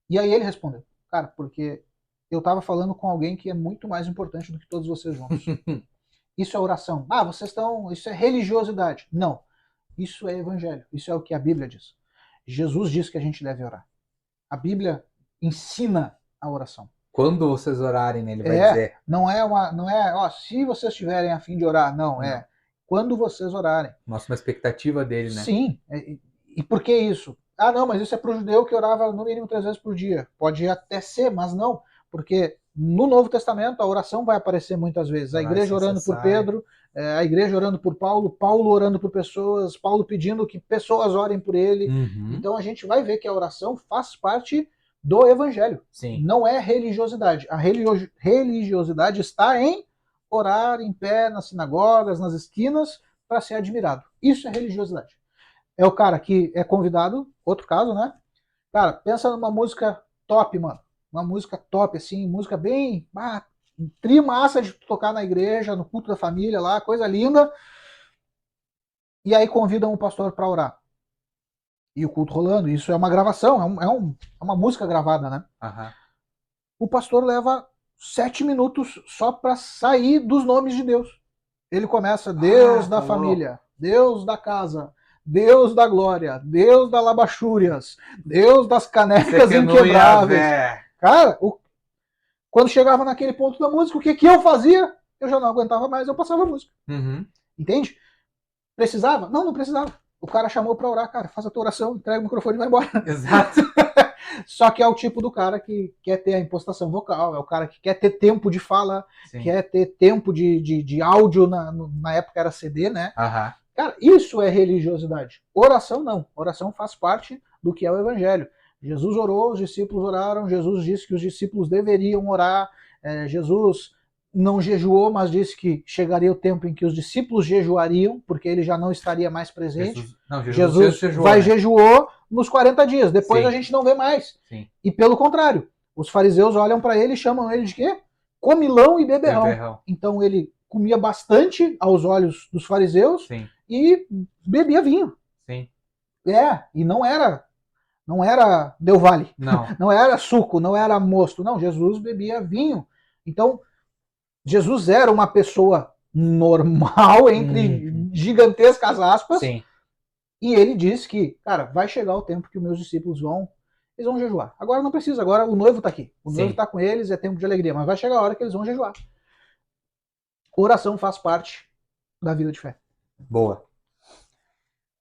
E aí ele respondeu, cara, porque eu tava falando com alguém que é muito mais importante do que todos vocês juntos. Isso é oração. Isso é religiosidade. Não. Isso é evangelho. Isso é o que a Bíblia diz. Jesus diz que a gente deve orar. A Bíblia ensina a oração. Quando vocês orarem, né, ele vai dizer. Não é, ó, se vocês estiverem a fim de orar, não. É quando vocês orarem. Nossa, uma expectativa dele, né? Sim. E por que isso? Ah, não, mas isso é para o judeu que orava no mínimo 3 vezes por dia. Pode até ser, mas não, porque no Novo Testamento a oração vai aparecer muitas vezes. A igreja orando por Pedro, a igreja orando por Paulo, Paulo orando por pessoas, Paulo pedindo que pessoas orem por ele. Então a gente vai ver que a oração faz parte do evangelho. Sim. Não é religiosidade. A religiosidade está em orar em pé nas sinagogas, nas esquinas, para ser admirado. Isso é religiosidade. É o cara que é convidado, outro caso, né? Cara, pensa numa música top, mano. Uma música top, assim, música bem... tri massa de tocar na igreja, no culto da família lá, coisa linda. E aí convidam o pastor para orar. E o culto rolando. Isso é uma gravação, é uma música gravada, né? Uhum. O pastor leva 7 minutos só para sair dos nomes de Deus. Ele começa Deus da família, Deus da casa, Deus da glória, Deus da labachúrias, Deus das canecas inquebráveis. Cara, quando chegava naquele ponto da música, o que eu fazia? Eu já não aguentava mais, eu passava a música. Entende? Precisava? Não precisava. O cara chamou pra orar, cara, faz a tua oração, entrega o microfone e vai embora. Exato. Só que é o tipo do cara que quer ter a impostação vocal, é o cara que quer ter tempo de fala, Sim. quer ter tempo de áudio, na época era CD, né? Uhum. Cara, isso é religiosidade. Oração não. Oração faz parte do que é o evangelho. Jesus orou, os discípulos oraram, Jesus disse que os discípulos deveriam orar, Jesus não jejuou, mas disse que chegaria o tempo em que os discípulos jejuariam, porque ele já não estaria mais presente. Jesus jejuou nos 40 dias, depois Sim. a gente não vê mais. Sim. E pelo contrário, os fariseus olham para ele e chamam ele de quê? Comilão e beberrão. Então ele comia bastante aos olhos dos fariseus Sim. e bebia vinho. Sim. E não era Del Valle, não era suco, não era mosto, não, Jesus bebia vinho. Então, Jesus era uma pessoa normal, entre gigantescas aspas, Sim. e ele diz que, cara, vai chegar o tempo que os meus discípulos vão jejuar. Agora não precisa, agora o noivo está aqui, o noivo está com eles, é tempo de alegria, mas vai chegar a hora que eles vão jejuar. Oração faz parte da vida de fé. Boa.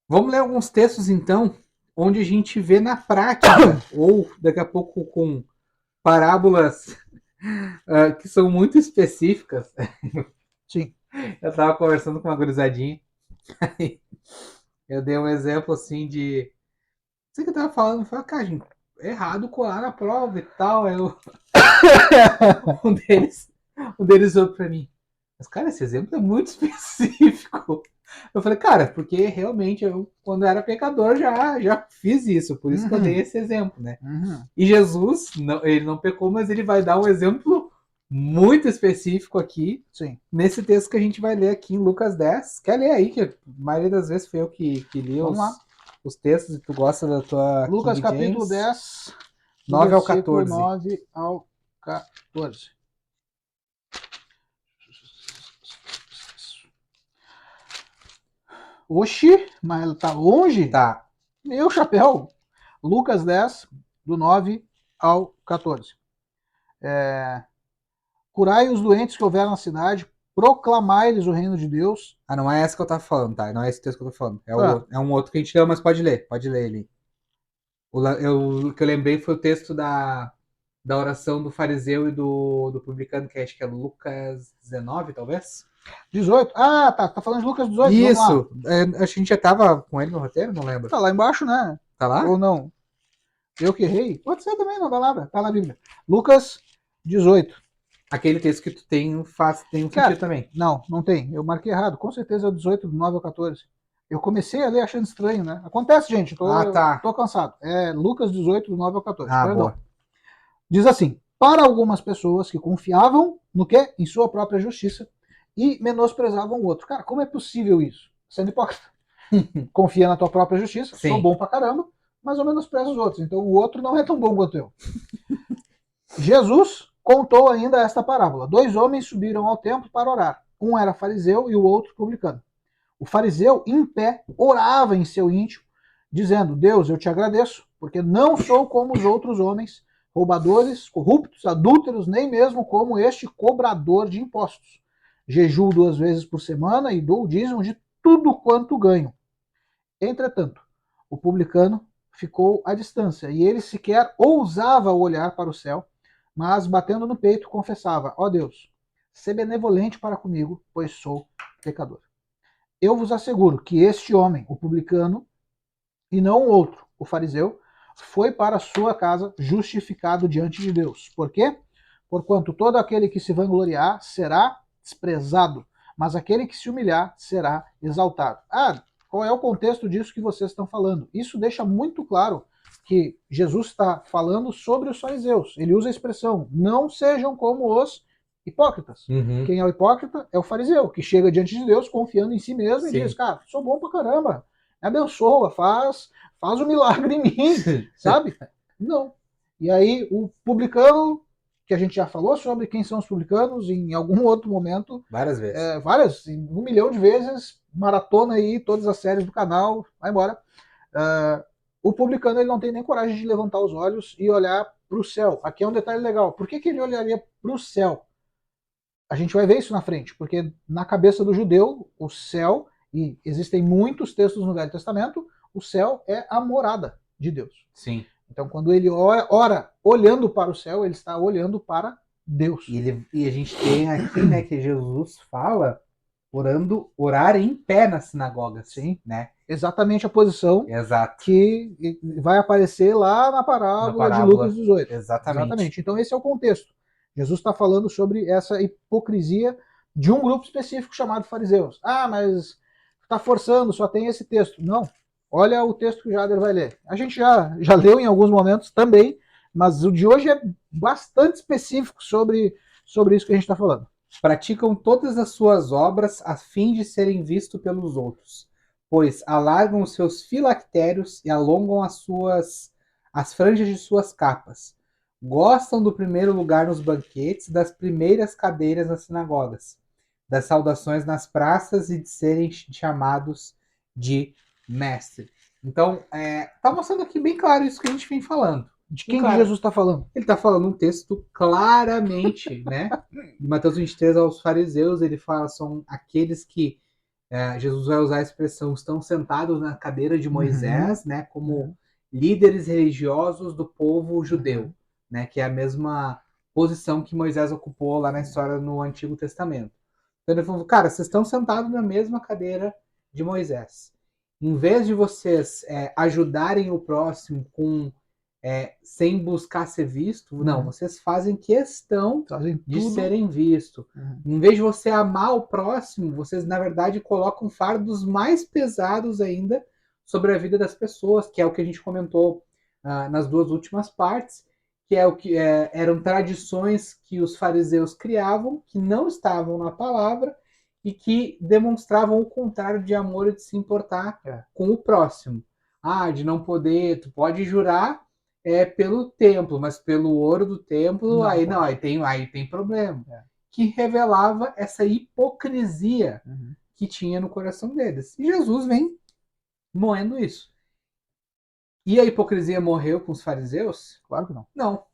Vamos ler alguns textos, então, onde a gente vê na prática, ou daqui a pouco com parábolas que são muito específicas. Sim. Eu estava conversando com uma gurizadinha, eu dei um exemplo assim de... Você que eu tava falando, eu falei, cara, gente, é errado colar na prova e tal. um deles olhou pra mim. Mas, cara, esse exemplo é muito específico. Eu falei, cara, porque realmente eu, quando eu era pecador, já fiz isso. Por isso que eu dei esse exemplo, né? E Jesus, ele não pecou, mas ele vai dar um exemplo muito específico aqui. Sim. Nesse texto que a gente vai ler aqui em Lucas 10. Quer ler aí, que a maioria das vezes foi eu que li os textos e tu gosta da tua Lucas King capítulo James. 10, 9 ao 14. 9 ao 14. Oxi, mas ela tá longe? Tá. Meu chapéu. Lucas 10, do 9 ao 14. Curai os doentes que houver na cidade, proclamai-lhes o reino de Deus. Ah, não é essa que eu tava falando, tá? Não é esse texto que eu tô falando. É um outro que a gente leu, mas pode ler ele. O que eu lembrei foi o texto da oração do fariseu e do publicano, que acho que é Lucas 19, talvez? 18. Ah, tá falando de Lucas 18. Isso. Acho que a gente já tava com ele no roteiro, não lembro. Tá lá embaixo, né? Tá lá? Ou não? Eu que errei? Pode ser também, não dá nada. Tá na Bíblia. Lucas 18. Aquele texto que tu tem um sentido também. Não tem. Eu marquei errado. Com certeza é o 18, do 9 ao 14. Eu comecei a ler achando estranho, né? Acontece, gente. Tô cansado. É Lucas 18, do 9 ao 14. Boa. Diz assim: para algumas pessoas que confiavam no quê? Em sua própria justiça e menosprezavam o outro. Cara, como é possível isso? Sendo hipócrita. Confia na tua própria justiça, Sim. Sou bom pra caramba, mas eu menosprezo os outros. Então o outro não é tão bom quanto eu. Jesus contou ainda esta parábola. 2 homens subiram ao templo para orar. Um era fariseu e o outro publicano. O fariseu, em pé, orava em seu íntimo dizendo: Deus, eu te agradeço, porque não sou como os outros homens, roubadores, corruptos, adúlteros, nem mesmo como este cobrador de impostos. Jejuo 2 vezes por semana e dou o dízimo de tudo quanto ganho. Entretanto, o publicano ficou à distância, e ele sequer ousava olhar para o céu, mas, batendo no peito, confessava: ó Deus, sê benevolente para comigo, pois sou pecador. Eu vos asseguro que este homem, o publicano, e não o outro, o fariseu, foi para sua casa justificado diante de Deus. Por quê? Porquanto todo aquele que se vangloriar será desprezado, mas aquele que se humilhar será exaltado. Ah, qual é o contexto disso que vocês estão falando? Isso deixa muito claro que Jesus está falando sobre os fariseus. Ele usa a expressão: não sejam como os hipócritas. Quem é o hipócrita? É o fariseu, que chega diante de Deus confiando em si mesmo. Sim. E diz: cara, sou bom pra caramba, me abençoa, faz um milagre em mim, sabe? Não. E aí o publicano, que a gente já falou sobre quem são os publicanos em algum outro momento. Várias vezes. 1 milhão de vezes, maratona aí, todas as séries do canal, vai embora. O publicano, ele não tem nem coragem de levantar os olhos e olhar para o céu. Aqui é um detalhe legal. Por que ele olharia para o céu? A gente vai ver isso na frente, porque na cabeça do judeu, o céu, e existem muitos textos no Velho Testamento, o céu é a morada de Deus. Sim. Então, quando ele ora olhando para o céu, ele está olhando para Deus. E a gente tem aqui, né, que Jesus fala orar em pé na sinagoga. Sim. Né? Exatamente a posição. Exato. Que vai aparecer lá na parábola de Lucas 18. Exatamente. Então, esse é o contexto. Jesus está falando sobre essa hipocrisia de um grupo específico chamado fariseus. Ah, mas está forçando, só tem esse texto. Não. Olha o texto que o Jader vai ler. A gente já leu em alguns momentos também, mas o de hoje é bastante específico sobre isso que a gente está falando. Praticam todas as suas obras a fim de serem vistos pelos outros, pois alargam os seus filactérios e alongam as franjas de suas capas. Gostam do primeiro lugar nos banquetes, das primeiras cadeiras nas sinagogas, das saudações nas praças e de serem chamados de mestre. Então, tá mostrando aqui bem claro isso que a gente vem falando. De quem que Jesus está falando? Ele está falando um texto claramente, né? De Mateus 23 aos fariseus, ele fala, são aqueles que Jesus vai usar a expressão, estão sentados na cadeira de Moisés, né? Como líderes religiosos do povo judeu, né? Que é a mesma posição que Moisés ocupou lá na história no Antigo Testamento. Então ele falou, cara, vocês estão sentados na mesma cadeira de Moisés. Em vez de vocês ajudarem o próximo sem buscar ser visto, não, vocês fazem questão de serem vistos. Em vez de você amar o próximo, vocês, na verdade, colocam fardos mais pesados ainda sobre a vida das pessoas, que é o que a gente comentou nas duas últimas partes, que é o que eram tradições que os fariseus criavam, que não estavam na palavra, e que demonstravam o contrário de amor e de se importar com o próximo. De não poder, tu pode jurar pelo templo, mas pelo ouro do templo, aí tem problema. Que revelava essa hipocrisia que tinha no coração deles. E Jesus vem moendo isso. E a hipocrisia morreu com os fariseus? Claro que não. Não.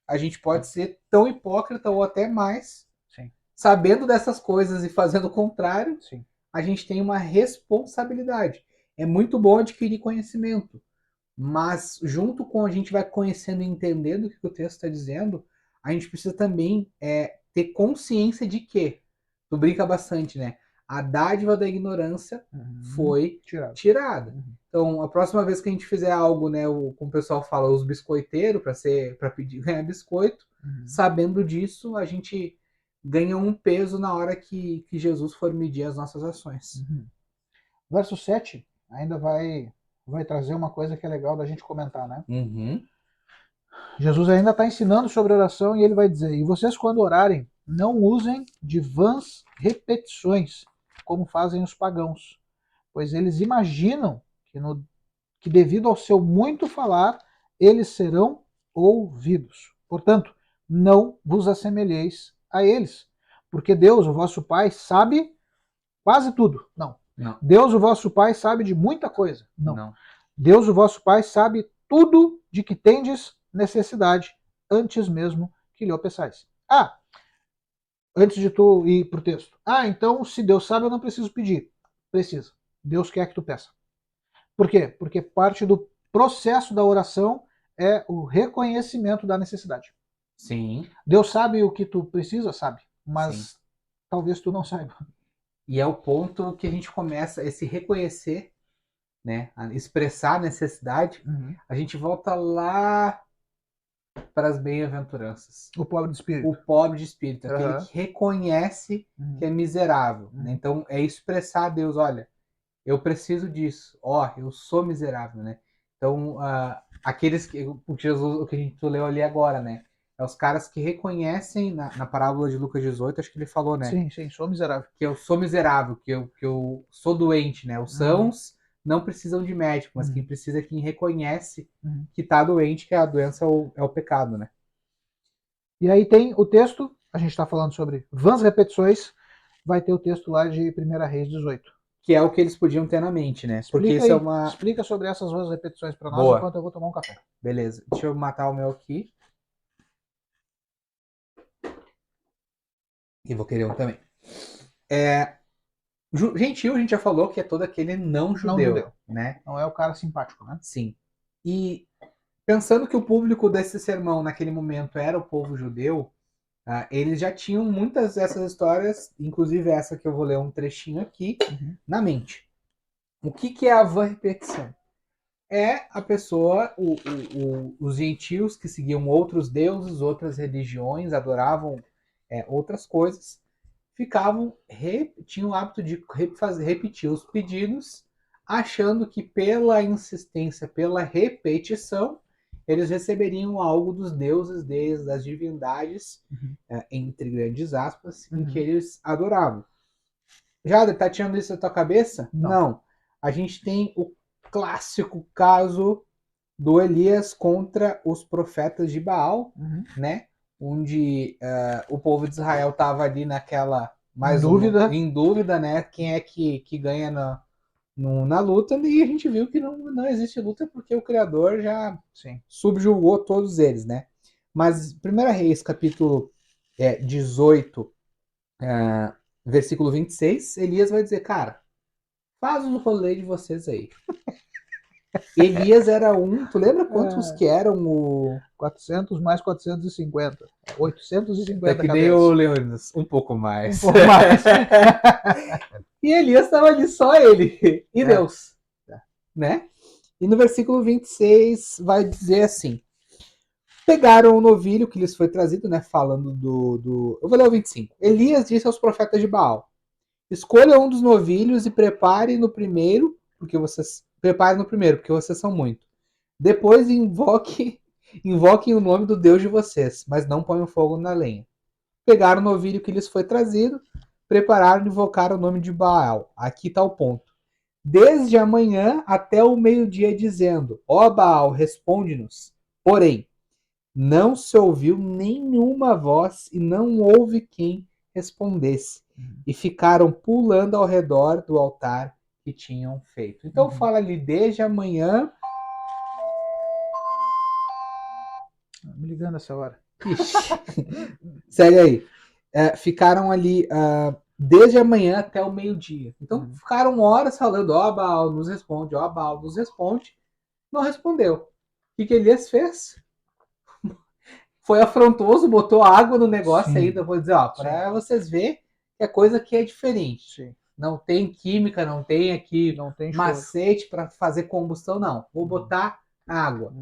A gente pode ser tão hipócrita ou até mais. Sim. Sabendo dessas coisas e fazendo o contrário, sim, a gente tem uma responsabilidade. É muito bom adquirir conhecimento. Mas, junto com a gente vai conhecendo e entendendo o que o texto está dizendo, a gente precisa também ter consciência de que, tu brinca bastante, né? A dádiva da ignorância foi tirada. Então, a próxima vez que a gente fizer algo, né, como o pessoal fala, os biscoiteiros, para pedir ganhar biscoito, sabendo disso, a gente ganha um peso na hora que Jesus for medir as nossas ações. Verso 7 ainda vai trazer uma coisa que é legal da gente comentar, né? Jesus ainda está ensinando sobre oração e ele vai dizer: e vocês, quando orarem, não usem de vãs repetições, como fazem os pagãos, pois eles imaginam que devido ao seu muito falar, eles serão ouvidos. Portanto, não vos assemelheis a eles, porque Deus, o vosso Pai, sabe quase tudo. Não. Deus, o vosso Pai, sabe de muita coisa. Não. Deus, o vosso Pai, sabe tudo de que tendes necessidade, antes mesmo que lhe o peçais. Antes de tu ir pro texto. Então se Deus sabe, eu não preciso pedir. Precisa. Deus quer que tu peça. Por quê? Porque parte do processo da oração é o reconhecimento da necessidade. Sim. Deus sabe o que tu precisa, sabe, mas Sim. talvez tu não saiba. E é o ponto que a gente começa a se reconhecer, né, a expressar a necessidade. A gente volta lá para as bem-aventuranças. O pobre de espírito. O pobre de espírito, aquele que reconhece que é miserável. Né? Então é expressar a Deus, olha, eu preciso disso, eu sou miserável, né? Então, aqueles que o Jesus, o que a gente leu ali agora, né? É os caras que reconhecem na parábola de Lucas 18, acho que ele falou, né? Sim, sou miserável. Que eu sou miserável, que eu sou doente, né? Os sãos não precisam de médico, mas quem precisa é quem reconhece que está doente, que a doença é o pecado, né? E aí tem o texto, a gente está falando sobre vãs repetições, vai ter o texto lá de 1 Reis 18. Que é o que eles podiam ter na mente, né? Porque Explica isso aí, é uma... explica sobre essas vãs repetições para nós Boa. enquanto eu vou tomar um café. Beleza, deixa eu matar o meu aqui. E vou querer um também. Gentil, a gente já falou que é todo aquele não judeu, né? Não é o cara simpático, né? Sim. E pensando que o público desse sermão naquele momento era o povo judeu, eles já tinham muitas dessas histórias, inclusive essa que eu vou ler um trechinho aqui, na mente. O que é a vã repetição? É a pessoa, os gentios que seguiam outros deuses, outras religiões, adoravam outras coisas, tinham o hábito de repetir os pedidos, achando que pela insistência, pela repetição, eles receberiam algo dos deuses deles, das divindades, entre grandes aspas, em que eles adoravam. Jader, tá tirando isso da tua cabeça? Não. A gente tem o clássico caso do Elias contra os profetas de Baal, né? Onde o povo de Israel estava ali naquela em dúvida, né? Quem é que ganha na luta, e a gente viu que não existe luta porque o Criador já subjugou todos eles, né? Mas 1 Reis, capítulo 18, versículo 26, Elias vai dizer, cara, faz o rolê de vocês aí. Elias era tu lembra quantos que eram o... 400 mais 450. 850 É que nem cabeças. o Leônidas, um pouco mais. Um pouco mais. E Elias estava ali só ele e Deus, né? E no versículo 26 vai dizer assim, pegaram o novilho que lhes foi trazido, né, falando eu vou ler o 25. Elias disse aos profetas de Baal, escolha um dos novilhos e prepare no primeiro, porque vocês são muito. Depois invoquem o nome do Deus de vocês, mas não ponham fogo na lenha. Pegaram o novilho que lhes foi trazido, prepararam e invocaram o nome de Baal. Aqui está o ponto. Desde amanhã até o meio-dia, dizendo: Ó Baal, responde-nos. Porém, não se ouviu nenhuma voz e não houve quem respondesse. E ficaram pulando ao redor do altar que tinham feito. Então fala ali desde amanhã. Me ligando essa hora. Segue aí. Ficaram ali desde amanhã até o meio-dia. Então ficaram horas falando, ó Baal, nos responde, ó Baal, nos responde. Não respondeu. O que Elias fez? Foi afrontoso, botou água no negócio ainda. Vou dizer, para vocês verem que é coisa que é diferente. Sim. Não tem química, não tem aqui macete para fazer combustão, não. Vou botar água.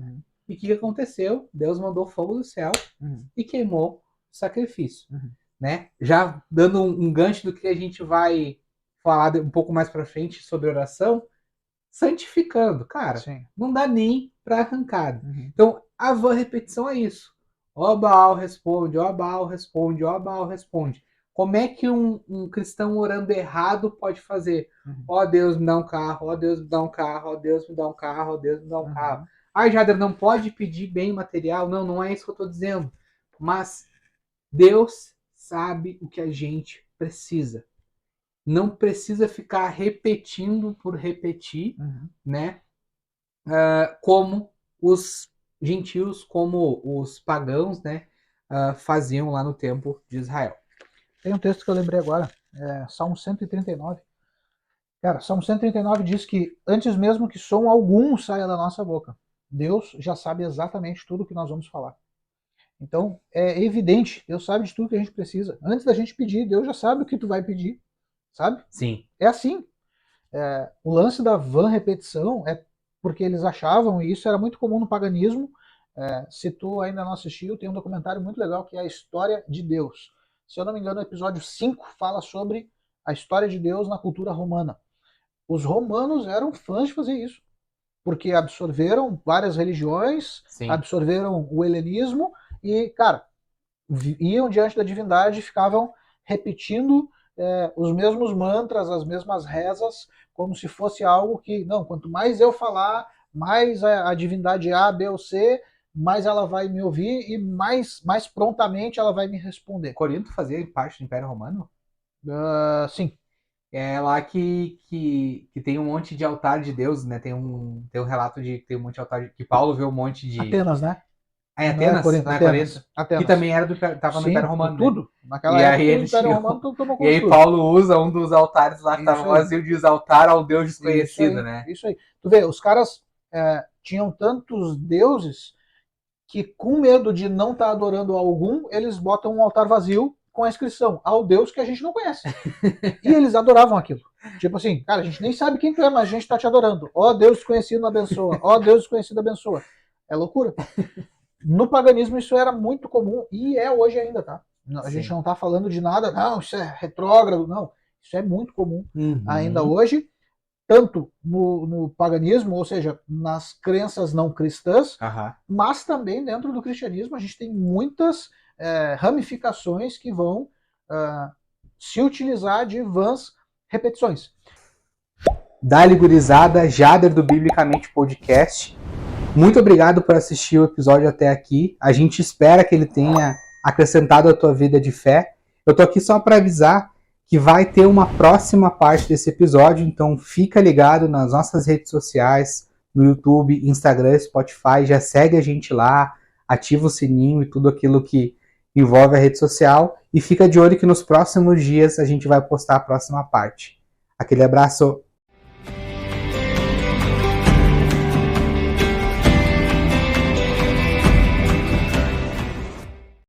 E o que aconteceu? Deus mandou fogo do céu e queimou o sacrifício. Né? Já dando um gancho do que a gente vai falar um pouco mais para frente sobre oração, santificando. Cara, não dá nem para arrancar. Então, a repetição é isso. Ó Baal responde, ó Baal responde, ó Baal responde. Como é que um cristão orando errado pode fazer? Ó Deus me dá um carro, ó Deus me dá um carro, ó Deus me dá um carro, ó Deus me dá um carro. Jader, não pode pedir bem material? Não é isso que eu estou dizendo. Mas Deus sabe o que a gente precisa. Não precisa ficar repetindo por repetir, né? como os gentios, como os pagãos, né, faziam lá no templo de Israel. Tem um texto que eu lembrei agora, Salmo 139. Cara, Salmo 139 diz que antes mesmo que som algum saia da nossa boca, Deus já sabe exatamente tudo o que nós vamos falar. Então, é evidente, Deus sabe de tudo que a gente precisa. Antes da gente pedir, Deus já sabe o que tu vai pedir, sabe? Sim. É assim. O lance da vã repetição é porque eles achavam, e isso era muito comum no paganismo. Se tu ainda não assistiu, tem um documentário muito legal que é a História de Deus. Se eu não me engano, o episódio 5 fala sobre a história de Deus na cultura romana. Os romanos eram fãs de fazer isso, porque absorveram várias religiões, Sim. absorveram o helenismo e, cara, iam diante da divindade e ficavam repetindo os mesmos mantras, as mesmas rezas, como se fosse algo que, não, quanto mais eu falar, mais a divindade A, B ou C, mais ela vai me ouvir e mais prontamente ela vai me responder. Corinto fazia parte do Império Romano? Sim. É lá que tem um monte de altar de Deus, né? Tem um relato de que tem um monte de altar que Paulo vê um monte de... Atenas, né? É Atenas? Corinto, Não é Atenas. Corinto? Atenas. Que também tava no Império Sim, Romano, tudo. né? Naquela E época aí o eles Império tinham... Romano tomou E conta de aí tudo. Paulo usa um dos altares lá que Isso tava aí. vazio, diz altar ao Deus desconhecido, né? Isso aí. Tu vê, os caras tinham tantos deuses que, com medo de não estar adorando algum, eles botam um altar vazio com a inscrição ao Deus que a gente não conhece. E eles adoravam aquilo. Tipo assim, cara, a gente nem sabe quem tu é, mas a gente tá te adorando. Ó Deus desconhecido abençoa. Ó Deus desconhecido abençoa. É loucura. No paganismo isso era muito comum e é hoje ainda, tá? A gente não tá falando de nada, não, isso é retrógrado, não. Isso é muito comum ainda hoje, tanto no paganismo, ou seja, nas crenças não cristãs, mas também dentro do cristianismo a gente tem muitas ramificações que vão se utilizar de vãs repetições. Dali gurizada, Jader do Biblicamente Podcast. Muito obrigado por assistir o episódio até aqui. A gente espera que ele tenha acrescentado a tua vida de fé. Eu tô aqui só para avisar que vai ter uma próxima parte desse episódio, então fica ligado nas nossas redes sociais, no YouTube, Instagram, Spotify, já segue a gente lá, ativa o sininho e tudo aquilo que envolve a rede social e fica de olho que nos próximos dias a gente vai postar a próxima parte. Aquele abraço!